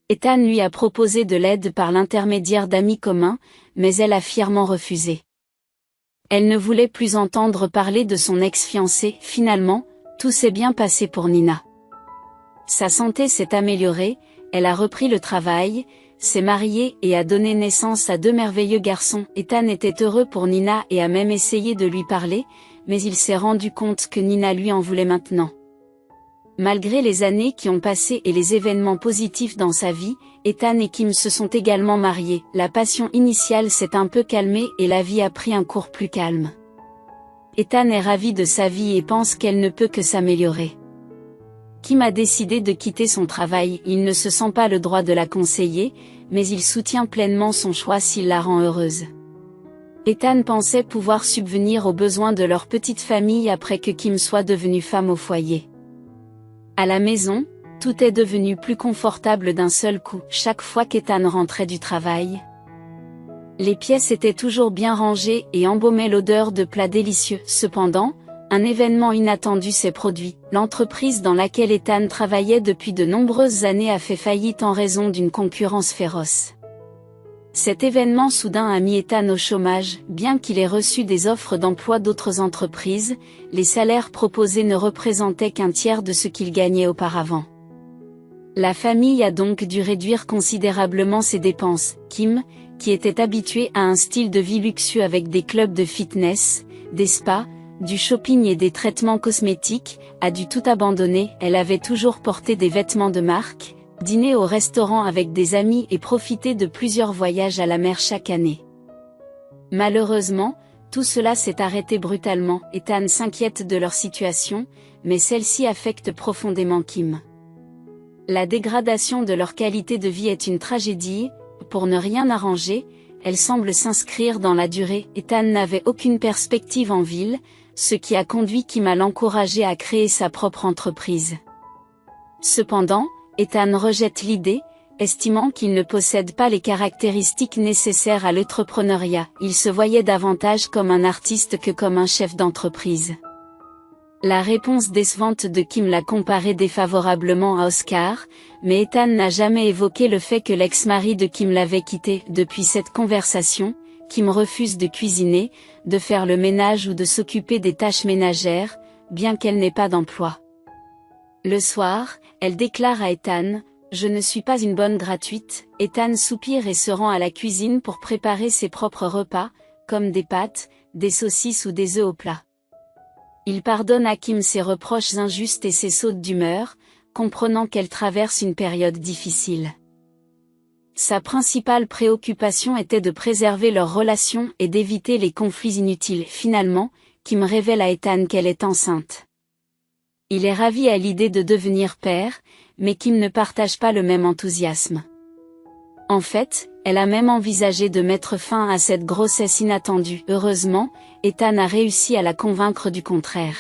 Ethan lui a proposé de l'aide par l'intermédiaire d'amis communs, mais elle a fièrement refusé. Elle ne voulait plus entendre parler de son ex-fiancé. Finalement, tout s'est bien passé pour Nina. Sa santé s'est améliorée, elle a repris le travail, s'est mariée et a donné naissance à 2 merveilleux garçons. Ethan était heureux pour Nina et a même essayé de lui parler, mais il s'est rendu compte que Nina lui en voulait maintenant. Malgré les années qui ont passé et les événements positifs dans sa vie, Ethan et Kim se sont également mariés. La passion initiale s'est un peu calmée et la vie a pris un cours plus calme. Ethan est ravi de sa vie et pense qu'elle ne peut que s'améliorer. Kim a décidé de quitter son travail. Il ne se sent pas le droit de la conseiller, mais il soutient pleinement son choix s'il la rend heureuse. Ethan pensait pouvoir subvenir aux besoins de leur petite famille après que Kim soit devenue femme au foyer. À la maison, tout est devenu plus confortable d'un seul coup. Chaque fois qu'Ethan rentrait du travail, les pièces étaient toujours bien rangées et embaumaient l'odeur de plats délicieux. Cependant, un événement inattendu s'est produit. L'entreprise dans laquelle Ethan travaillait depuis de nombreuses années a fait faillite en raison d'une concurrence féroce. Cet événement soudain a mis Ethan au chômage. Bien qu'il ait reçu des offres d'emploi d'autres entreprises, les salaires proposés ne représentaient qu'un tiers de ce qu'il gagnait auparavant. La famille a donc dû réduire considérablement ses dépenses. Kim, qui était habituée à un style de vie luxueux avec des clubs de fitness, des spas, du shopping et des traitements cosmétiques, a dû tout abandonner. Elle avait toujours porté des vêtements de marque, dîné au restaurant avec des amis et profité de plusieurs voyages à la mer chaque année. Malheureusement, tout cela s'est arrêté brutalement. Ethan s'inquiète de leur situation, mais celle-ci affecte profondément Kim. La dégradation de leur qualité de vie est une tragédie. Pour ne rien arranger, elle semble s'inscrire dans la durée. Ethan n'avait aucune perspective en ville, ce qui a conduit Kim à l'encourager à créer sa propre entreprise. Cependant, Ethan rejette l'idée, estimant qu'il ne possède pas les caractéristiques nécessaires à l'entrepreneuriat. Il se voyait davantage comme un artiste que comme un chef d'entreprise. La réponse décevante de Kim l'a comparé défavorablement à Oscar, mais Ethan n'a jamais évoqué le fait que l'ex-mari de Kim l'avait quitté. Depuis cette conversation, Kim refuse de cuisiner, de faire le ménage ou de s'occuper des tâches ménagères, bien qu'elle n'ait pas d'emploi. Le soir, elle déclare à Ethan, « Je ne suis pas une bonne gratuite ». Ethan soupire et se rend à la cuisine pour préparer ses propres repas, comme des pâtes, des saucisses ou des œufs au plat. Il pardonne à Kim ses reproches injustes et ses sautes d'humeur, comprenant qu'elle traverse une période difficile. Sa principale préoccupation était de préserver leur relation et d'éviter les conflits inutiles. Finalement, Kim révèle à Ethan qu'elle est enceinte. Il est ravi à l'idée de devenir père, mais Kim ne partage pas le même enthousiasme. En fait, elle a même envisagé de mettre fin à cette grossesse inattendue. Heureusement, Ethan a réussi à la convaincre du contraire.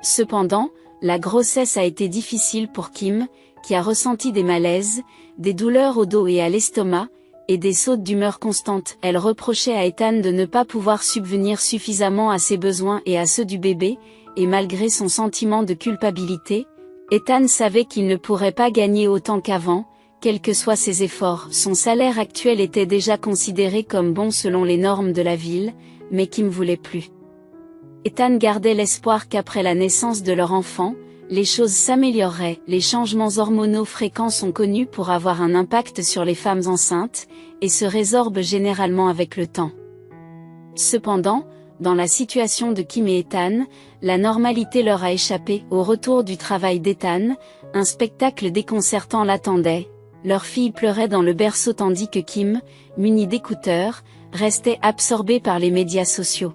Cependant, la grossesse a été difficile pour Kim, qui a ressenti des malaises, des douleurs au dos et à l'estomac, et des sautes d'humeur constantes. Elle reprochait à Ethan de ne pas pouvoir subvenir suffisamment à ses besoins et à ceux du bébé, et malgré son sentiment de culpabilité, Ethan savait qu'il ne pourrait pas gagner autant qu'avant, quels que soient ses efforts. Son salaire actuel était déjà considéré comme bon selon les normes de la ville, mais Kim voulait plus. Ethan gardait l'espoir qu'après la naissance de leur enfant, les choses s'amélioreraient. Les changements hormonaux fréquents sont connus pour avoir un impact sur les femmes enceintes, et se résorbent généralement avec le temps. Cependant, dans la situation de Kim et Ethan, la normalité leur a échappé. Au retour du travail d'Ethan, un spectacle déconcertant l'attendait. Leur fille pleurait dans le berceau tandis que Kim, muni d'écouteurs, restait absorbé par les médias sociaux.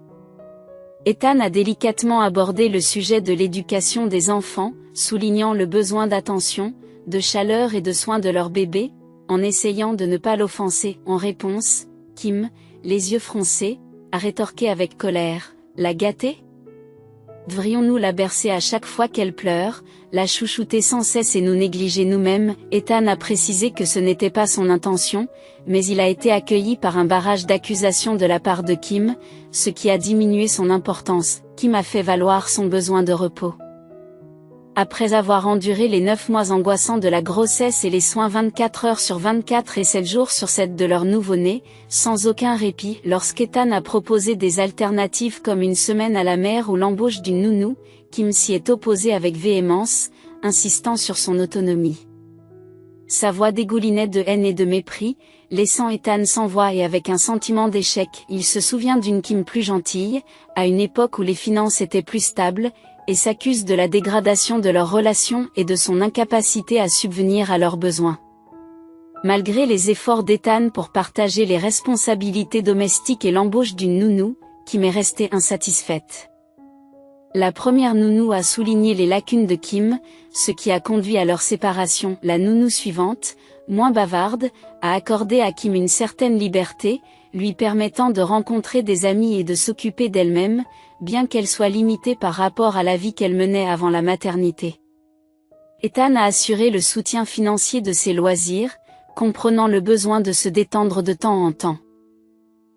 Ethan a délicatement abordé le sujet de l'éducation des enfants, soulignant le besoin d'attention, de chaleur et de soins de leur bébé, en essayant de ne pas l'offenser. En réponse, Kim, les yeux froncés, a rétorqué avec colère, « La gâter ? Devrions-nous la bercer à chaque fois qu'elle pleure, la chouchouter sans cesse et nous négliger nous-mêmes ?» Ethan a précisé que ce n'était pas son intention, mais il a été accueilli par un barrage d'accusations de la part de Kim, ce qui a diminué son importance. Kim a fait valoir son besoin de repos. Après avoir enduré les 9 mois angoissants de la grossesse et les soins 24 heures sur 24 et 7 jours sur 7 de leur nouveau-né, sans aucun répit, lorsqu'Ethan a proposé des alternatives comme une semaine à la mer ou l'embauche d'une nounou, Kim s'y est opposé avec véhémence, insistant sur son autonomie. Sa voix dégoulinait de haine et de mépris, laissant Ethan sans voix et avec un sentiment d'échec. Il se souvient d'une Kim plus gentille, à une époque où les finances étaient plus stables, et s'accuse de la dégradation de leur relation et de son incapacité à subvenir à leurs besoins. Malgré les efforts d'Ethan pour partager les responsabilités domestiques et l'embauche d'une nounou, Kim est restée insatisfaite. La première nounou a souligné les lacunes de Kim, ce qui a conduit à leur séparation. La nounou suivante, moins bavarde, a accordé à Kim une certaine liberté, lui permettant de rencontrer des amis et de s'occuper d'elle-même, bien qu'elle soit limitée par rapport à la vie qu'elle menait avant la maternité. Ethan a assuré le soutien financier de ses loisirs, comprenant le besoin de se détendre de temps en temps.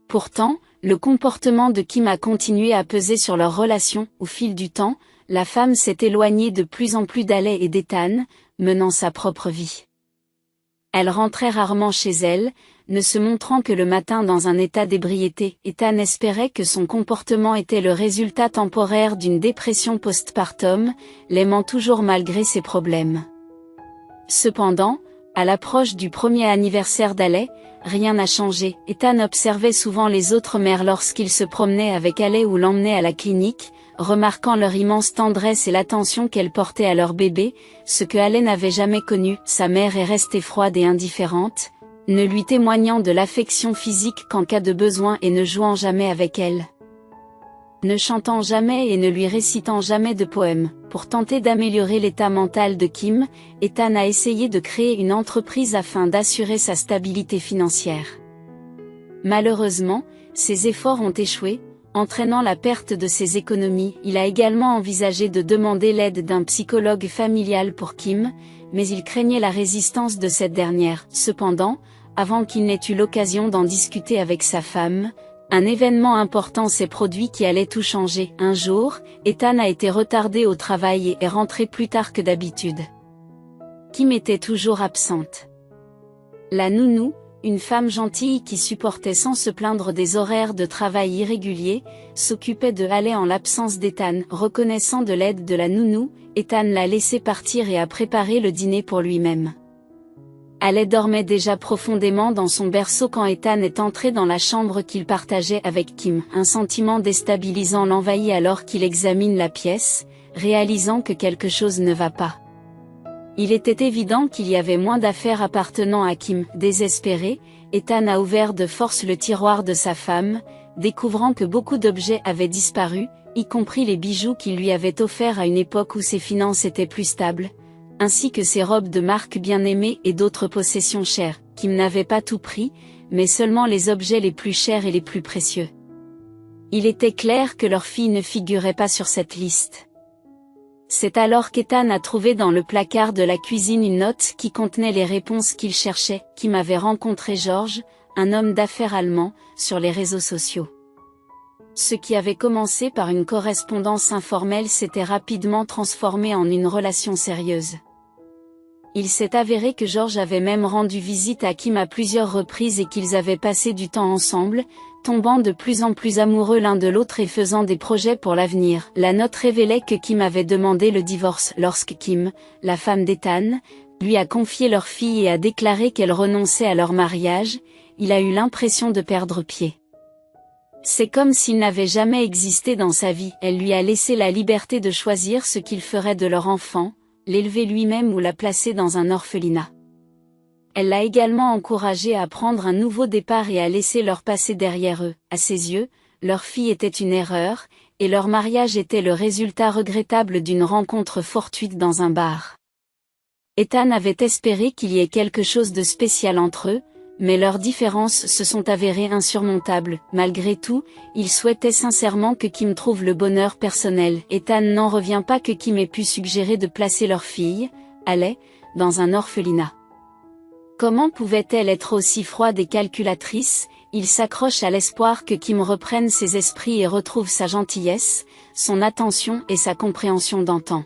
Pourtant, le comportement de Kim a continué à peser sur leur relation. Au fil du temps, la femme s'est éloignée de plus en plus d'Alec et d'Ethan, menant sa propre vie. Elle rentrait rarement chez elle, ne se montrant que le matin dans un état d'ébriété. Ethan espérait que son comportement était le résultat temporaire d'une dépression postpartum, l'aimant toujours malgré ses problèmes. Cependant, à l'approche du premier anniversaire d'Alec, rien n'a changé. Ethan observait souvent les autres mères lorsqu'ils se promenaient avec Alec ou l'emmenaient à la clinique, remarquant leur immense tendresse et l'attention qu'elle portait à leur bébé, ce que Alec n'avait jamais connu. Sa mère est restée froide et indifférente, ne lui témoignant de l'affection physique qu'en cas de besoin et ne jouant jamais avec elle. Ne chantant jamais et ne lui récitant jamais de poèmes. Pour tenter d'améliorer l'état mental de Kim, Ethan a essayé de créer une entreprise afin d'assurer sa stabilité financière. Malheureusement, ses efforts ont échoué, entraînant la perte de ses économies. Il a également envisagé de demander l'aide d'un psychologue familial pour Kim, mais il craignait la résistance de cette dernière. Cependant, avant qu'il n'ait eu l'occasion d'en discuter avec sa femme, un événement important s'est produit qui allait tout changer. Un jour, Ethan a été retardé au travail et est rentré plus tard que d'habitude. Kim était toujours absente. La nounou, une femme gentille qui supportait sans se plaindre des horaires de travail irréguliers, s'occupait de Alec en l'absence d'Ethan. Reconnaissant de l'aide de la nounou, Ethan l'a laissé partir et a préparé le dîner pour lui-même. Alec dormait déjà profondément dans son berceau quand Ethan est entré dans la chambre qu'il partageait avec Kim. Un sentiment déstabilisant l'envahit alors qu'il examine la pièce, réalisant que quelque chose ne va pas. Il était évident qu'il y avait moins d'affaires appartenant à Kim. Désespéré, Ethan a ouvert de force le tiroir de sa femme, découvrant que beaucoup d'objets avaient disparu, y compris les bijoux qu'il lui avait offerts à une époque où ses finances étaient plus stables, ainsi que ses robes de marque bien aimées et d'autres possessions chères. Kim n'avait pas tout pris, mais seulement les objets les plus chers et les plus précieux. Il était clair que leur fille ne figurait pas sur cette liste. C'est alors qu'Ethan a trouvé dans le placard de la cuisine une note qui contenait les réponses qu'il cherchait. Kim avait rencontré George, un homme d'affaires allemand, sur les réseaux sociaux. Ce qui avait commencé par une correspondance informelle s'était rapidement transformé en une relation sérieuse. Il s'est avéré que George avait même rendu visite à Kim à plusieurs reprises et qu'ils avaient passé du temps ensemble, tombant de plus en plus amoureux l'un de l'autre et faisant des projets pour l'avenir. La note révélait que Kim avait demandé le divorce lorsque Kim, la femme d'Ethan, lui a confié leur fille et a déclaré qu'elle renonçait à leur mariage. Il a eu l'impression de perdre pied. C'est comme s'il n'avait jamais existé dans sa vie. Elle lui a laissé la liberté de choisir ce qu'il ferait de leur enfant, l'élever lui-même ou la placer dans un orphelinat. Elle l'a également encouragé à prendre un nouveau départ et à laisser leur passé derrière eux. À ses yeux, leur fille était une erreur, et leur mariage était le résultat regrettable d'une rencontre fortuite dans un bar. Ethan avait espéré qu'il y ait quelque chose de spécial entre eux, mais leurs différences se sont avérées insurmontables. Malgré tout, il souhaitait sincèrement que Kim trouve le bonheur personnel. Ethan n'en revient pas que Kim ait pu suggérer de placer leur fille, Haley, dans un orphelinat. Comment pouvait-elle être aussi froide et calculatrice? Il s'accroche à l'espoir que Kim reprenne ses esprits et retrouve sa gentillesse, son attention et sa compréhension d'antan.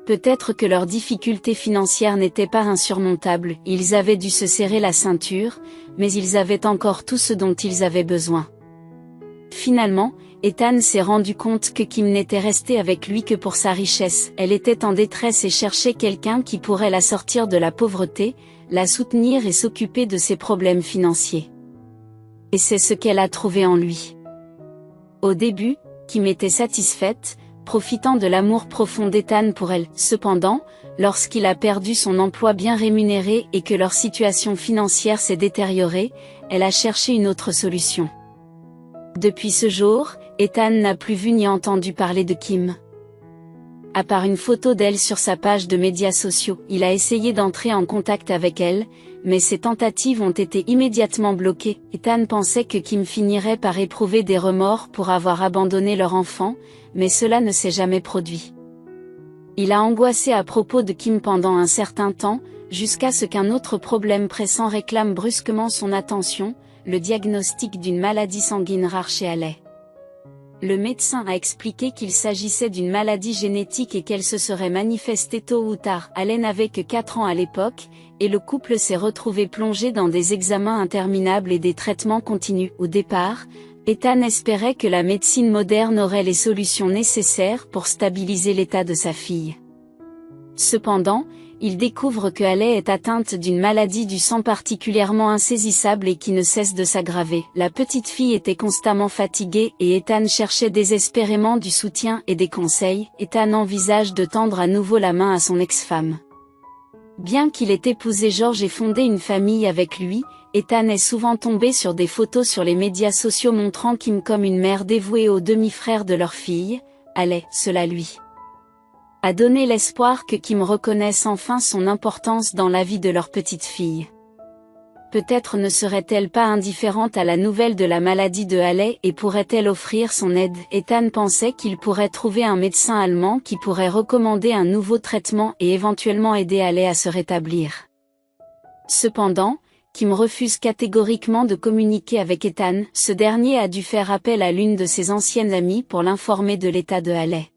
Peut-être que leurs difficultés financières n'étaient pas insurmontables, ils avaient dû se serrer la ceinture, mais ils avaient encore tout ce dont ils avaient besoin. Finalement, Ethan s'est rendu compte que Kim n'était restée avec lui que pour sa richesse. Elle était en détresse et cherchait quelqu'un qui pourrait la sortir de la pauvreté, la soutenir et s'occuper de ses problèmes financiers. Et c'est ce qu'elle a trouvé en lui. Au début, Kim était satisfaite, profitant de l'amour profond d'Ethan pour elle. Cependant, lorsqu'il a perdu son emploi bien rémunéré et que leur situation financière s'est détériorée, elle a cherché une autre solution. Depuis ce jour, Ethan n'a plus vu ni entendu parler de Kim. À part une photo d'elle sur sa page de médias sociaux, il a essayé d'entrer en contact avec elle, mais ses tentatives ont été immédiatement bloquées. Ethan pensait que Kim finirait par éprouver des remords pour avoir abandonné leur enfant, mais cela ne s'est jamais produit. Il a angoissé à propos de Kim pendant un certain temps, jusqu'à ce qu'un autre problème pressant réclame brusquement son attention, le diagnostic d'une maladie sanguine rare chez Haley. Le médecin a expliqué qu'il s'agissait d'une maladie génétique et qu'elle se serait manifestée tôt ou tard. Haley n'avait que 4 ans à l'époque, et le couple s'est retrouvé plongé dans des examens interminables et des traitements continus. Au départ, Ethan espérait que la médecine moderne aurait les solutions nécessaires pour stabiliser l'état de sa fille. Cependant, il découvre que Haley est atteinte d'une maladie du sang particulièrement insaisissable et qui ne cesse de s'aggraver. La petite fille était constamment fatiguée et Ethan cherchait désespérément du soutien et des conseils. Ethan envisage de tendre à nouveau la main à son ex-femme. Bien qu'il ait épousé George et fondé une famille avec lui, Ethan est souvent tombé sur des photos sur les médias sociaux montrant Kim comme une mère dévouée au demi-frère de leur fille, Haley. Cela lui a donné l'espoir que Kim reconnaisse enfin son importance dans la vie de leur petite fille. Peut-être ne serait-elle pas indifférente à la nouvelle de la maladie de Haley et pourrait-elle offrir son aide. Ethan pensait qu'il pourrait trouver un médecin allemand qui pourrait recommander un nouveau traitement et éventuellement aider Haley à se rétablir. Cependant, Kim refuse catégoriquement de communiquer avec Ethan. Ce dernier a dû faire appel à l'une de ses anciennes amies pour l'informer de l'état de Haley.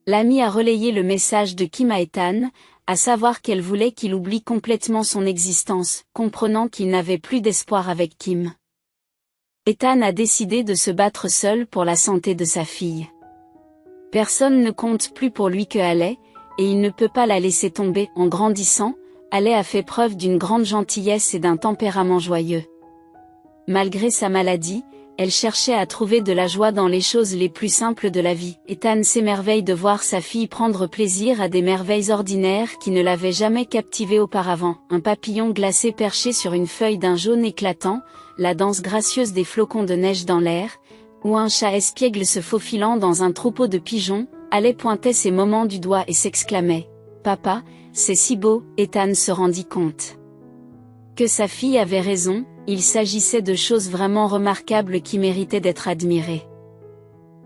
L'amie a relayé le message de Kim à Ethan, à savoir qu'elle voulait qu'il oublie complètement son existence, comprenant qu'il n'avait plus d'espoir avec Kim. Ethan a décidé de se battre seul pour la santé de sa fille. Personne ne compte plus pour lui que Haley, et il ne peut pas la laisser tomber. En grandissant, Haley a fait preuve d'une grande gentillesse et d'un tempérament joyeux. Malgré sa maladie, elle cherchait à trouver de la joie dans les choses les plus simples de la vie. Ethan s'émerveille de voir sa fille prendre plaisir à des merveilles ordinaires qui ne l'avaient jamais captivée auparavant. Un papillon glacé perché sur une feuille d'un jaune éclatant, la danse gracieuse des flocons de neige dans l'air, ou un chat espiègle se faufilant dans un troupeau de pigeons. Haley pointait ces moments du doigt et s'exclamait « Papa, c'est si beau !» Ethan se rendit compte que sa fille avait raison. Il s'agissait de choses vraiment remarquables qui méritaient d'être admirées.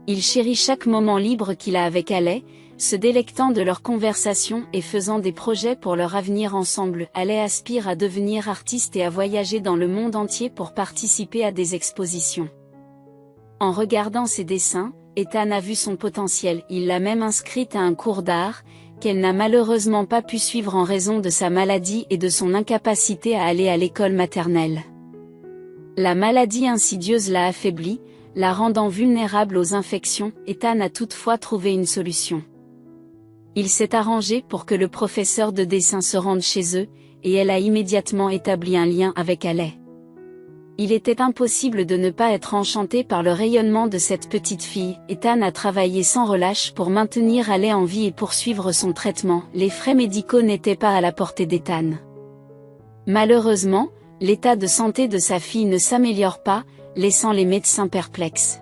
Il chérit chaque moment libre qu'il a avec Haley, se délectant de leurs conversations et faisant des projets pour leur avenir ensemble. Haley aspire à devenir artiste et à voyager dans le monde entier pour participer à des expositions. En regardant ses dessins, Ethan a vu son potentiel, il l'a même inscrite à un cours d'art, qu'elle n'a malheureusement pas pu suivre en raison de sa maladie et de son incapacité à aller à l'école maternelle. La maladie insidieuse l'a affaiblie, la rendant vulnérable aux infections. Ethan a toutefois trouvé une solution. Il s'est arrangé pour que le professeur de dessin se rende chez eux, et elle a immédiatement établi un lien avec Haley. Il était impossible de ne pas être enchanté par le rayonnement de cette petite fille. Ethan a travaillé sans relâche pour maintenir Haley en vie et poursuivre son traitement. Les frais médicaux n'étaient pas à la portée d'Ethan. Malheureusement, l'état de santé de sa fille ne s'améliore pas, laissant les médecins perplexes.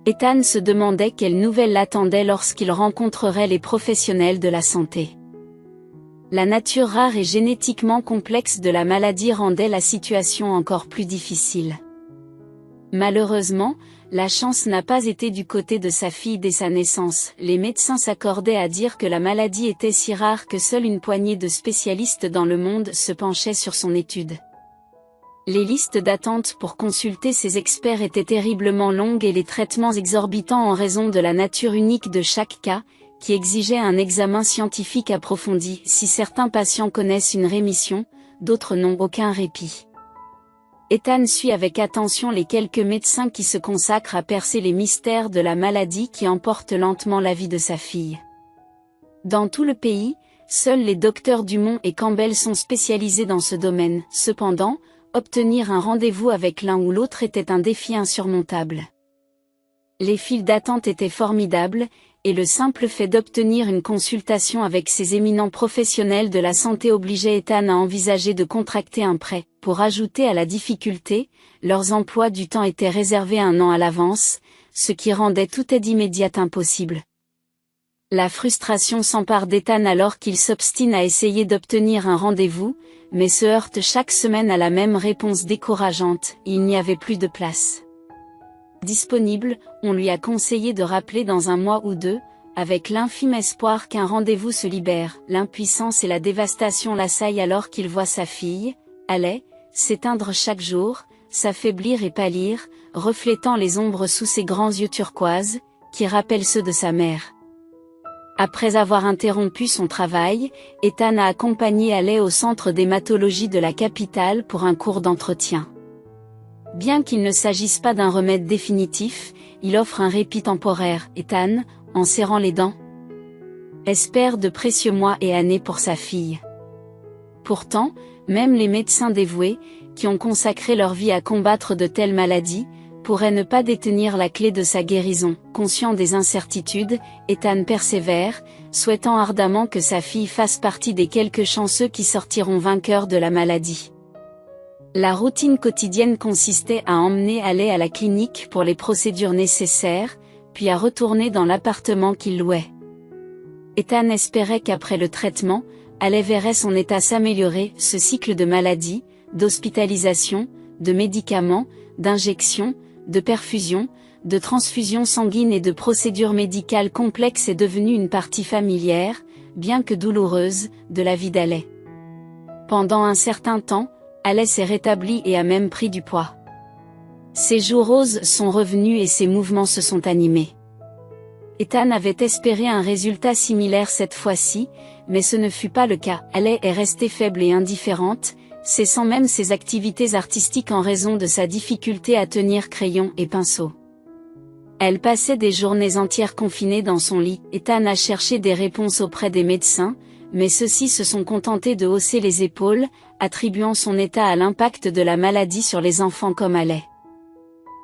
Ethan se demandait quelle nouvelle l'attendait lorsqu'il rencontrerait les professionnels de la santé. La nature rare et génétiquement complexe de la maladie rendait la situation encore plus difficile. Malheureusement, la chance n'a pas été du côté de sa fille dès sa naissance. Les médecins s'accordaient à dire que la maladie était si rare que seule une poignée de spécialistes dans le monde se penchaient sur son étude. Les listes d'attente pour consulter ces experts étaient terriblement longues et les traitements exorbitants en raison de la nature unique de chaque cas, qui exigeait un examen scientifique approfondi. Si certains patients connaissent une rémission, d'autres n'ont aucun répit. Ethan suit avec attention les quelques médecins qui se consacrent à percer les mystères de la maladie qui emporte lentement la vie de sa fille. Dans tout le pays, seuls les docteurs Dumont et Campbell sont spécialisés dans ce domaine. Cependant, obtenir un rendez-vous avec l'un ou l'autre était un défi insurmontable. Les files d'attente étaient formidables, et le simple fait d'obtenir une consultation avec ces éminents professionnels de la santé obligeait Ethan à envisager de contracter un prêt. Pour ajouter à la difficulté, leurs emplois du temps étaient réservés 1 an à l'avance, ce qui rendait toute aide immédiate impossible. La frustration s'empare d'Ethan alors qu'il s'obstine à essayer d'obtenir un rendez-vous, mais se heurte chaque semaine à la même réponse décourageante: il n'y avait plus de place disponible. On lui a conseillé de rappeler dans 1 mois ou 2, avec l'infime espoir qu'un rendez-vous se libère. L'impuissance et la dévastation l'assaillent alors qu'il voit sa fille, Haley, s'éteindre chaque jour, s'affaiblir et pâlir, reflétant les ombres sous ses grands yeux turquoises, qui rappellent ceux de sa mère. Après avoir interrompu son travail, Ethan a accompagné Haley au centre d'hématologie de la capitale pour un cours d'entretien. Bien qu'il ne s'agisse pas d'un remède définitif, il offre un répit temporaire. Ethan, en serrant les dents, espère de précieux mois et années pour sa fille. Pourtant, même les médecins dévoués, qui ont consacré leur vie à combattre de telles maladies, pourraient ne pas détenir la clé de sa guérison. Conscient des incertitudes, Ethan persévère, souhaitant ardemment que sa fille fasse partie des quelques chanceux qui sortiront vainqueurs de la maladie. La routine quotidienne consistait à emmener Haley à la clinique pour les procédures nécessaires, puis à retourner dans l'appartement qu'il louait. Ethan espérait qu'après le traitement, Haley verrait son état s'améliorer. Ce cycle de maladies, d'hospitalisation, de médicaments, d'injections, de perfusions, de transfusions sanguines et de procédures médicales complexes est devenu une partie familière, bien que douloureuse, de la vie d'Haley. Pendant un certain temps, Haley s'est rétablie et a même pris du poids. Ses joues roses sont revenues et ses mouvements se sont animés. Ethan avait espéré un résultat similaire cette fois-ci, mais ce ne fut pas le cas. Haley est restée faible et indifférente, cessant même ses activités artistiques en raison de sa difficulté à tenir crayon et pinceau. Elle passait des journées entières confinée dans son lit. Ethan a cherché des réponses auprès des médecins, mais ceux-ci se sont contentés de hausser les épaules, attribuant son état à l'impact de la maladie sur les enfants comme Haley.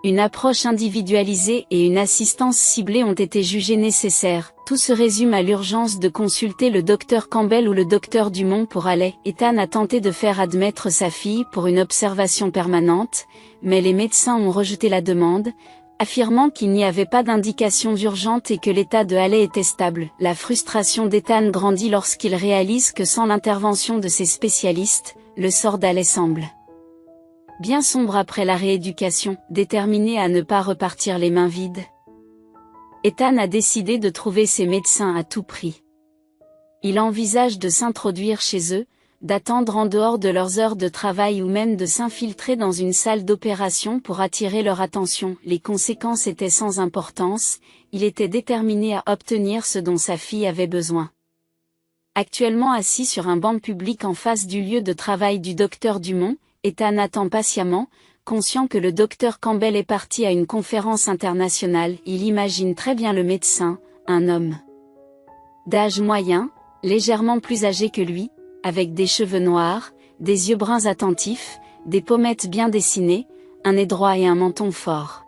Une approche individualisée et une assistance ciblée ont été jugées nécessaires. Tout se résume à l'urgence de consulter le docteur Campbell ou le docteur Dumont pour Haley. Ethan a tenté de faire admettre sa fille pour une observation permanente, mais les médecins ont rejeté la demande, affirmant qu'il n'y avait pas d'indication urgente et que l'état de Haley était stable. La frustration d'Ethan grandit lorsqu'il réalise que sans l'intervention de ses spécialistes, le sort d'Haley semble bien sombre après la rééducation. Déterminé à ne pas repartir les mains vides, Ethan a décidé de trouver ses médecins à tout prix. Il envisage de s'introduire chez eux, d'attendre en dehors de leurs heures de travail ou même de s'infiltrer dans une salle d'opération pour attirer leur attention. Les conséquences étaient sans importance, il était déterminé à obtenir ce dont sa fille avait besoin. Actuellement assis sur un banc public en face du lieu de travail du docteur Dumont, Ethan attend patiemment, conscient que le docteur Campbell est parti à une conférence internationale. Il imagine très bien le médecin, un homme d'âge moyen, légèrement plus âgé que lui, avec des cheveux noirs, des yeux bruns attentifs, des pommettes bien dessinées, un nez droit et un menton fort.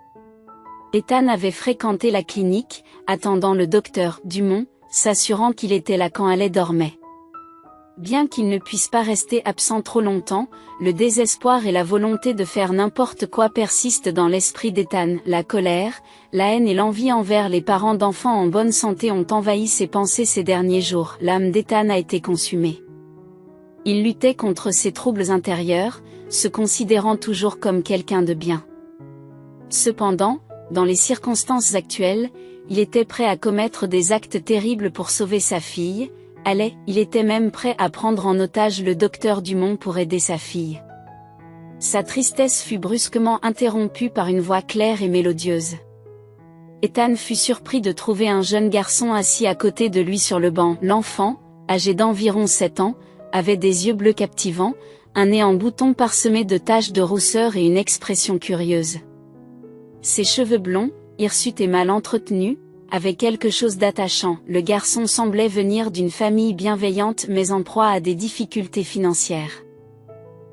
Ethan avait fréquenté la clinique, attendant le docteur Dumont, s'assurant qu'il était là quand elle dormait. Bien qu'il ne puisse pas rester absent trop longtemps, le désespoir et la volonté de faire n'importe quoi persistent dans l'esprit d'Ethan. La colère, la haine et l'envie envers les parents d'enfants en bonne santé ont envahi ses pensées ces derniers jours. L'âme d'Ethan a été consumée. Il luttait contre ses troubles intérieurs, se considérant toujours comme quelqu'un de bien. Cependant, dans les circonstances actuelles, il était prêt à commettre des actes terribles pour sauver sa fille. Il était même prêt à prendre en otage le docteur Dumont pour aider sa fille. Sa tristesse fut brusquement interrompue par une voix claire et mélodieuse. Ethan fut surpris de trouver un jeune garçon assis à côté de lui sur le banc. L'enfant, âgé d'environ 7 ans, avait des yeux bleus captivants, un nez en bouton parsemé de taches de rousseur et une expression curieuse. Ses cheveux blonds, hirsutes et mal entretenus, avait quelque chose d'attachant. Le garçon semblait venir d'une famille bienveillante mais en proie à des difficultés financières.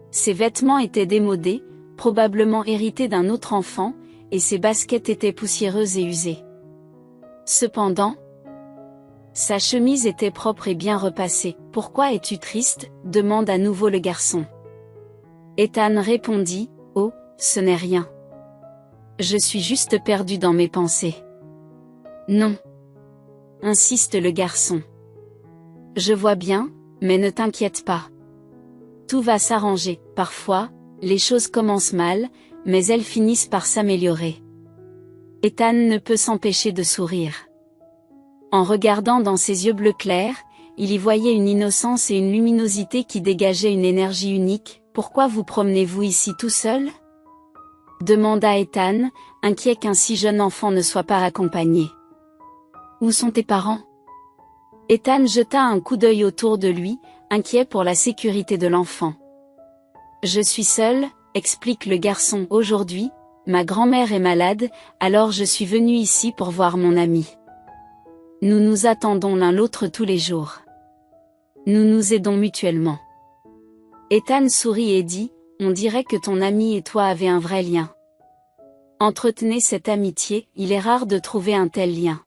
Ses vêtements étaient démodés, probablement hérités d'un autre enfant, et ses baskets étaient poussiéreuses et usées. Cependant, sa chemise était propre et bien repassée. « Pourquoi es-tu triste ?» demande à nouveau le garçon. Ethan répondit, « Oh, ce n'est rien. Je suis juste perdu dans mes pensées. » Non, insiste le garçon. Je vois bien, mais ne t'inquiète pas. Tout va s'arranger. Parfois, les choses commencent mal, mais elles finissent par s'améliorer. Ethan ne peut s'empêcher de sourire. En regardant dans ses yeux bleus clairs, il y voyait une innocence et une luminosité qui dégageaient une énergie unique. « Pourquoi vous promenez-vous ici tout seul ?» demanda Ethan, inquiet qu'un si jeune enfant ne soit pas accompagné. « Où sont tes parents ?» Ethan jeta un coup d'œil autour de lui, inquiet pour la sécurité de l'enfant. « Je suis seul, » explique le garçon. « Aujourd'hui, ma grand-mère est malade, alors je suis venu ici pour voir mon ami. Nous nous attendons l'un l'autre tous les jours. Nous nous aidons mutuellement. » Ethan sourit et dit, « On dirait que ton ami et toi avez un vrai lien. Entretenez cette amitié, il est rare de trouver un tel lien. »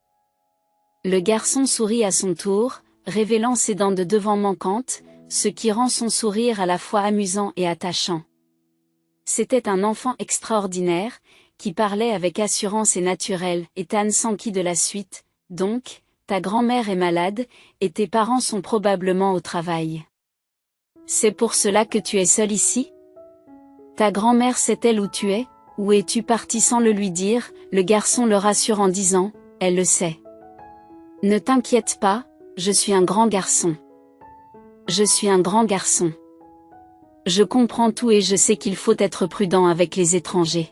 Le garçon sourit à son tour, révélant ses dents de devant manquantes, ce qui rend son sourire à la fois amusant et attachant. C'était un enfant extraordinaire, qui parlait avec assurance et naturel. Ethan s'enquit de la suite. « Donc, ta grand-mère est malade, et tes parents sont probablement au travail. C'est pour cela que tu es seul ici ? Ta grand-mère sait-elle où tu es ? Où es-tu parti sans le lui dire ?» Le garçon le rassure en disant, « Elle le sait. Ne t'inquiète pas, je suis un grand garçon. Je suis un grand garçon. Je comprends tout et je sais qu'il faut être prudent avec les étrangers. »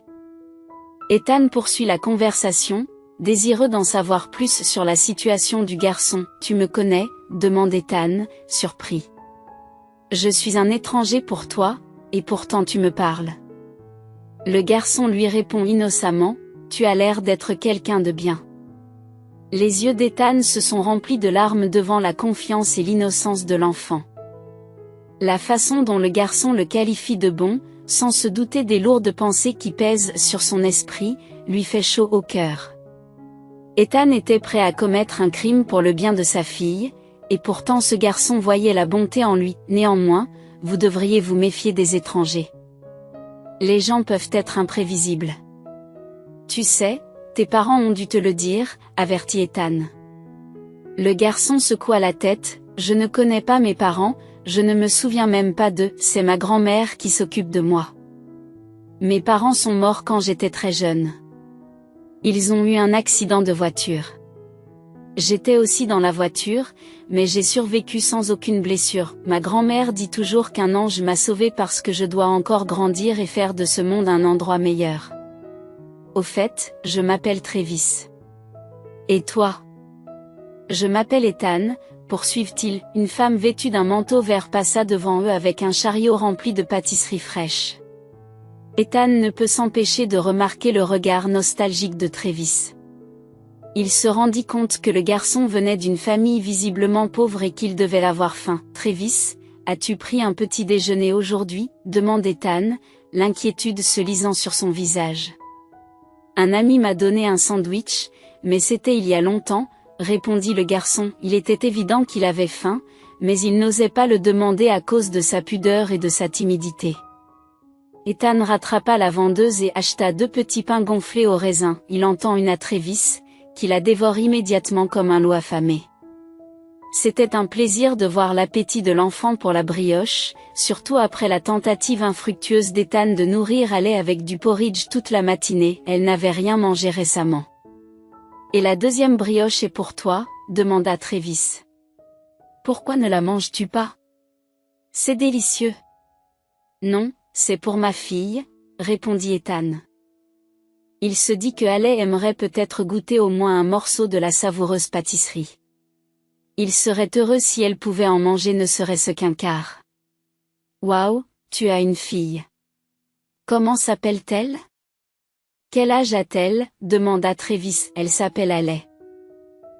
Ethan poursuit la conversation, désireux d'en savoir plus sur la situation du garçon. « Tu me connais ?» demande Ethan, surpris. « Je suis un étranger pour toi, et pourtant tu me parles. » Le garçon lui répond innocemment, « Tu as l'air d'être quelqu'un de bien. » Les yeux d'Ethan se sont remplis de larmes devant la confiance et l'innocence de l'enfant. La façon dont le garçon le qualifie de bon, sans se douter des lourdes pensées qui pèsent sur son esprit, lui fait chaud au cœur. Ethan était prêt à commettre un crime pour le bien de sa fille, et pourtant ce garçon voyait la bonté en lui. Néanmoins, vous devriez vous méfier des étrangers. Les gens peuvent être imprévisibles. Tu sais, tes parents ont dû te le dire, avertit Ethan. Le garçon secoua la tête, je ne connais pas mes parents, je ne me souviens même pas d'eux, c'est ma grand-mère qui s'occupe de moi. Mes parents sont morts quand j'étais très jeune. Ils ont eu un accident de voiture. J'étais aussi dans la voiture, mais j'ai survécu sans aucune blessure. Ma grand-mère dit toujours qu'un ange m'a sauvé parce que je dois encore grandir et faire de ce monde un endroit meilleur. Au fait, je m'appelle Travis. Et toi? Je m'appelle Ethan, poursuivit-il. Une femme vêtue d'un manteau vert passa devant eux avec un chariot rempli de pâtisseries fraîches. Ethan ne peut s'empêcher de remarquer le regard nostalgique de Travis. Il se rendit compte que le garçon venait d'une famille visiblement pauvre et qu'il devait avoir faim. « Travis, as-tu pris un petit déjeuner aujourd'hui » demande Ethan, l'inquiétude se lisant sur son visage. « Un ami m'a donné un sandwich, mais c'était il y a longtemps, » répondit le garçon. Il était évident qu'il avait faim, mais il n'osait pas le demander à cause de sa pudeur et de sa timidité. Ethan rattrapa la vendeuse et acheta 2 petits pains gonflés au raisin. Il en tend une à Travis, qui la dévore immédiatement comme un loup affamé. C'était un plaisir de voir l'appétit de l'enfant pour la brioche, surtout après la tentative infructueuse d'Ethan de nourrir Allie avec du porridge toute la matinée. Elle n'avait rien mangé récemment. « Et la deuxième brioche est pour toi ?» demanda Travis. « Pourquoi ne la manges-tu pas ? C'est délicieux. »« Non, c'est pour ma fille, » répondit Ethan. Il se dit que Allie aimerait peut-être goûter au moins un morceau de la savoureuse pâtisserie. Il serait heureux si elle pouvait en manger ne serait-ce qu'un quart. « Waouh, tu as une fille. Comment s'appelle-t-elle ? Quel âge a-t-elle ? demanda Travis. Elle s'appelle Allie.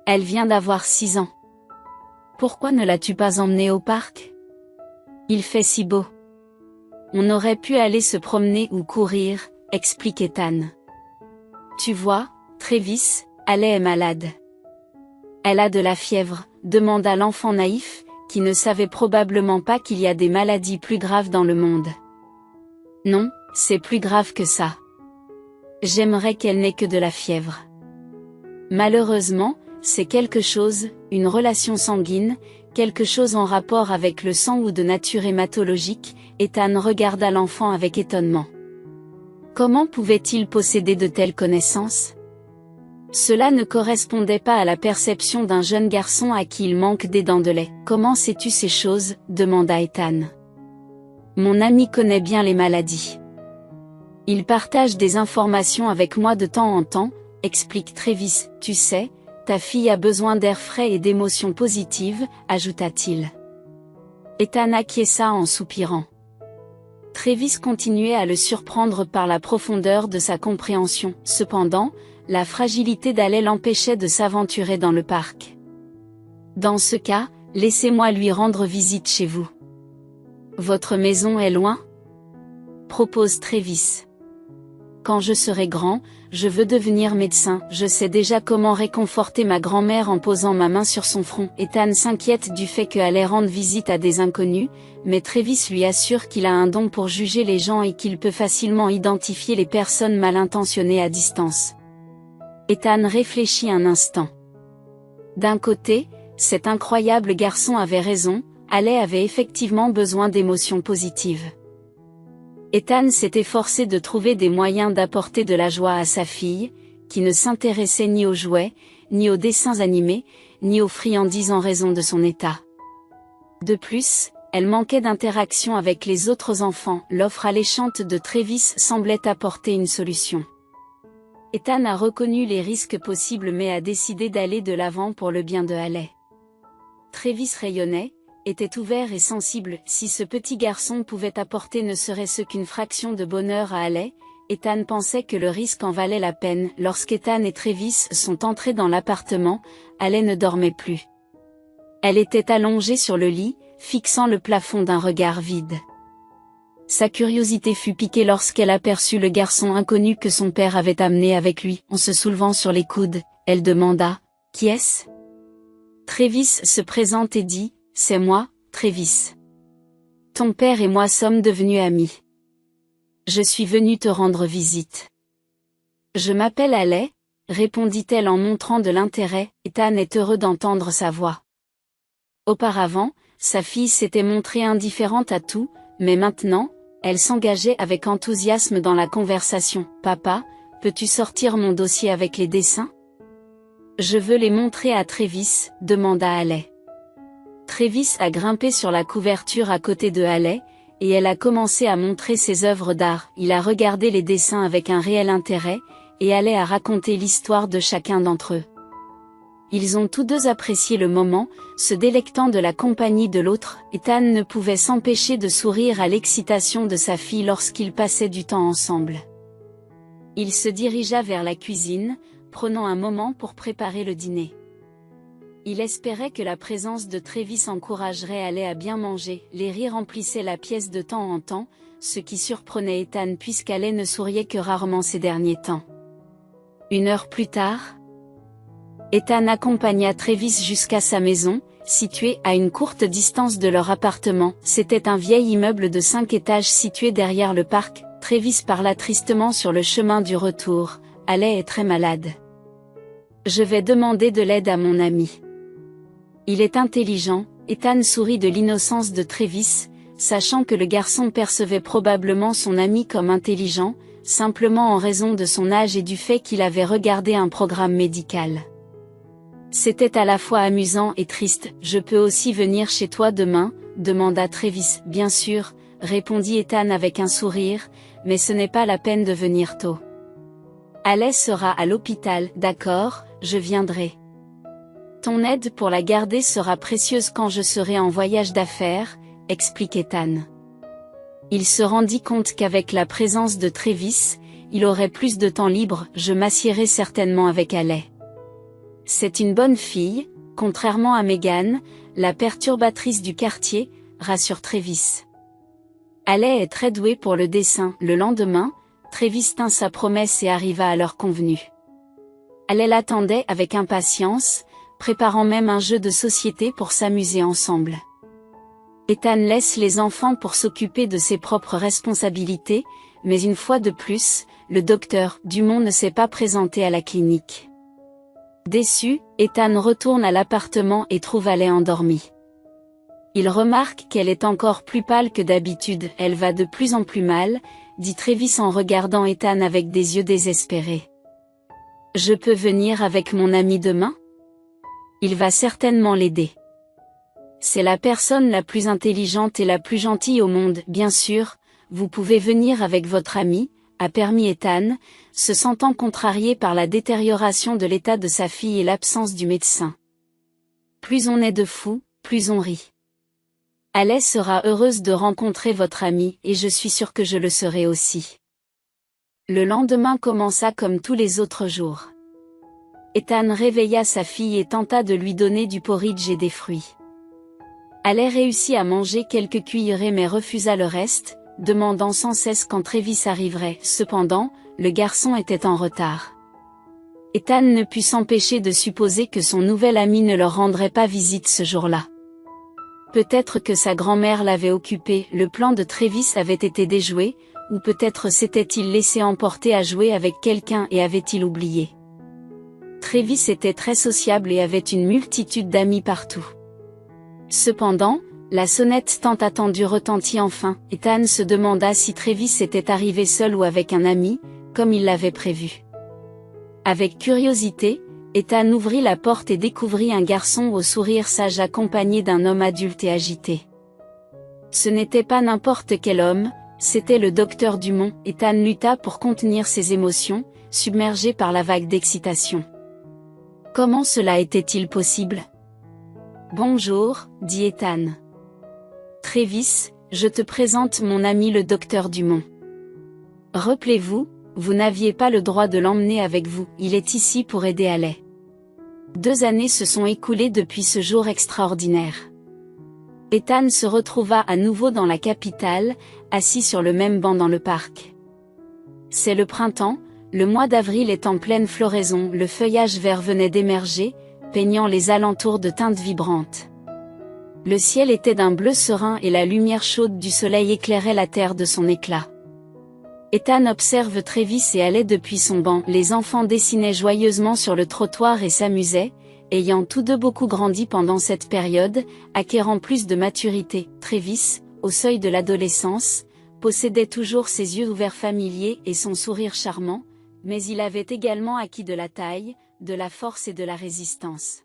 Elle vient d'avoir 6 ans. Pourquoi ne l'as-tu pas emmenée au parc ? Il fait si beau. On aurait pu aller se promener ou courir, explique Ethan. Tu vois, Travis, Allie est malade. Elle a de la fièvre, demanda l'enfant naïf, qui ne savait probablement pas qu'il y a des maladies plus graves dans le monde. Non, c'est plus grave que ça. J'aimerais qu'elle n'ait que de la fièvre. Malheureusement, c'est quelque chose, une relation sanguine, quelque chose en rapport avec le sang ou de nature hématologique. Ethan regarda l'enfant avec étonnement. Comment pouvait-il posséder de telles connaissances ? Cela ne correspondait pas à la perception d'un jeune garçon à qui il manque des dents de lait. Comment sais-tu ces choses ? demanda Ethan. Mon ami connaît bien les maladies. Il partage des informations avec moi de temps en temps, explique Travis. Tu sais, ta fille a besoin d'air frais et d'émotions positives, ajouta-t-il. Ethan acquiesça en soupirant. Travis continuait à le surprendre par la profondeur de sa compréhension. Cependant, la fragilité d'Allie l'empêchait de s'aventurer dans le parc. Dans ce cas, laissez-moi lui rendre visite chez vous. Votre maison est loin ? Propose Travis. Quand je serai grand, je veux devenir médecin. Je sais déjà comment réconforter ma grand-mère en posant ma main sur son front. Ethan s'inquiète du fait qu'Allie rende visite à des inconnus, mais Travis lui assure qu'il a un don pour juger les gens et qu'il peut facilement identifier les personnes mal intentionnées à distance. Ethan réfléchit un instant. D'un côté, cet incroyable garçon avait raison, Allie avait effectivement besoin d'émotions positives. Ethan s'est efforcé de trouver des moyens d'apporter de la joie à sa fille, qui ne s'intéressait ni aux jouets, ni aux dessins animés, ni aux friandises en raison de son état. De plus, elle manquait d'interaction avec les autres enfants. L'offre alléchante de Travis semblait apporter une solution. Ethan a reconnu les risques possibles mais a décidé d'aller de l'avant pour le bien de Allie. Travis rayonnait, était ouvert et sensible. Si ce petit garçon pouvait apporter ne serait-ce qu'une fraction de bonheur à Allie, Ethan pensait que le risque en valait la peine. Lorsqu'Ethan et Travis sont entrés dans l'appartement, Allie ne dormait plus. Elle était allongée sur le lit, fixant le plafond d'un regard vide. Sa curiosité fut piquée lorsqu'elle aperçut le garçon inconnu que son père avait amené avec lui. En se soulevant sur les coudes, elle demanda « Qui est-ce » Travis se présente et dit « C'est moi, Travis. Ton père et moi sommes devenus amis. Je suis venue te rendre visite. » Je m'appelle Allie, répondit-elle en montrant de l'intérêt. Ethan est heureux d'entendre sa voix. Auparavant, sa fille s'était montrée indifférente à tout, mais maintenant, elle s'engageait avec enthousiasme dans la conversation. « Papa, peux-tu sortir mon dossier avec les dessins ? Je veux les montrer à Travis, demanda Haley. Travis a grimpé sur la couverture à côté de Haley, et elle a commencé à montrer ses œuvres d'art. Il a regardé les dessins avec un réel intérêt, et Haley a raconté l'histoire de chacun d'entre eux. Ils ont tous deux apprécié le moment, se délectant de la compagnie de l'autre. Ethan ne pouvait s'empêcher de sourire à l'excitation de sa fille lorsqu'ils passaient du temps ensemble. Il se dirigea vers la cuisine, prenant un moment pour préparer le dîner. Il espérait que la présence de Travis encouragerait Haley à bien manger. Les rires remplissaient la pièce de temps en temps, ce qui surprenait Ethan puisqu'Haley ne souriait que rarement ces derniers temps. 1 heure plus tard, Ethan accompagna Travis jusqu'à sa maison, située à une courte distance de leur appartement. C'était un vieil immeuble de 5 étages situé derrière le parc. Travis parla tristement sur le chemin du retour. Haley est très malade. Je vais demander de l'aide à mon ami. Il est intelligent. Ethan sourit de l'innocence de Travis, sachant que le garçon percevait probablement son ami comme intelligent, simplement en raison de son âge et du fait qu'il avait regardé un programme médical. C'était à la fois amusant et triste. Je peux aussi venir chez toi demain, demanda Travis. Bien sûr, répondit Ethan avec un sourire, mais ce n'est pas la peine de venir tôt. Haley sera à l'hôpital. D'accord, je viendrai. Ton aide pour la garder sera précieuse quand je serai en voyage d'affaires, explique Ethan. Il se rendit compte qu'avec la présence de Travis, il aurait plus de temps libre. Je m'assierai certainement avec Haley. C'est une bonne fille, contrairement à Megan, la perturbatrice du quartier, rassure Travis. Haley est très douée pour le dessin. Le lendemain, Travis tint sa promesse et arriva à l'heure convenue. Haley l'attendait avec impatience, préparant même un jeu de société pour s'amuser ensemble. Ethan laisse les enfants pour s'occuper de ses propres responsabilités, mais une fois de plus, le docteur Dumont ne s'est pas présenté à la clinique. Déçu, Ethan retourne à l'appartement et trouve Haley endormie. Il remarque qu'elle est encore plus pâle que d'habitude. Elle va de plus en plus mal, dit Travis en regardant Ethan avec des yeux désespérés. Je peux venir avec mon ami demain? Il va certainement l'aider. C'est la personne la plus intelligente et la plus gentille au monde. Bien sûr, vous pouvez venir avec votre ami, a permis Ethan, se sentant contrarié par la détérioration de l'état de sa fille et l'absence du médecin. Plus on est de fous, plus on rit. Haley sera heureuse de rencontrer votre ami et je suis sûre que je le serai aussi. Le lendemain commença comme tous les autres jours. Ethan réveilla sa fille et tenta de lui donner du porridge et des fruits. Haley réussit à manger quelques cuillerées mais refusa le reste, demandant sans cesse quand Travis arriverait. Cependant, le garçon était en retard. Ethan ne put s'empêcher de supposer que son nouvel ami ne leur rendrait pas visite ce jour-là. Peut-être que sa grand-mère l'avait occupé. Le plan de Travis avait été déjoué, ou peut-être s'était-il laissé emporter à jouer avec quelqu'un et avait-il oublié. Travis était très sociable et avait une multitude d'amis partout. Cependant, la sonnette tant attendue retentit enfin. Ethan se demanda si Travis était arrivé seul ou avec un ami, comme il l'avait prévu. Avec curiosité, Ethan ouvrit la porte et découvrit un garçon au sourire sage accompagné d'un homme adulte et agité. Ce n'était pas n'importe quel homme, c'était le docteur Dumont. Ethan lutta pour contenir ses émotions, submergé par la vague d'excitation. Comment cela était-il possible? Bonjour, dit Ethan. Travis, je te présente mon ami le docteur Dumont. Rappelez-vous, vous n'aviez pas le droit de l'emmener avec vous, il est ici pour aider Haley. 2 années se sont écoulées depuis ce jour extraordinaire. Ethan se retrouva à nouveau dans la capitale, assis sur le même banc dans le parc. C'est le printemps, le mois d'avril est en pleine floraison, le feuillage vert venait d'émerger, peignant les alentours de teintes vibrantes. Le ciel était d'un bleu serein et la lumière chaude du soleil éclairait la terre de son éclat. Ethan observe Travis et Haley depuis son banc. Les enfants dessinaient joyeusement sur le trottoir et s'amusaient, ayant tous deux beaucoup grandi pendant cette période, acquérant plus de maturité. Travis, au seuil de l'adolescence, possédait toujours ses yeux ouverts familiers et son sourire charmant, mais il avait également acquis de la taille, de la force et de la résistance.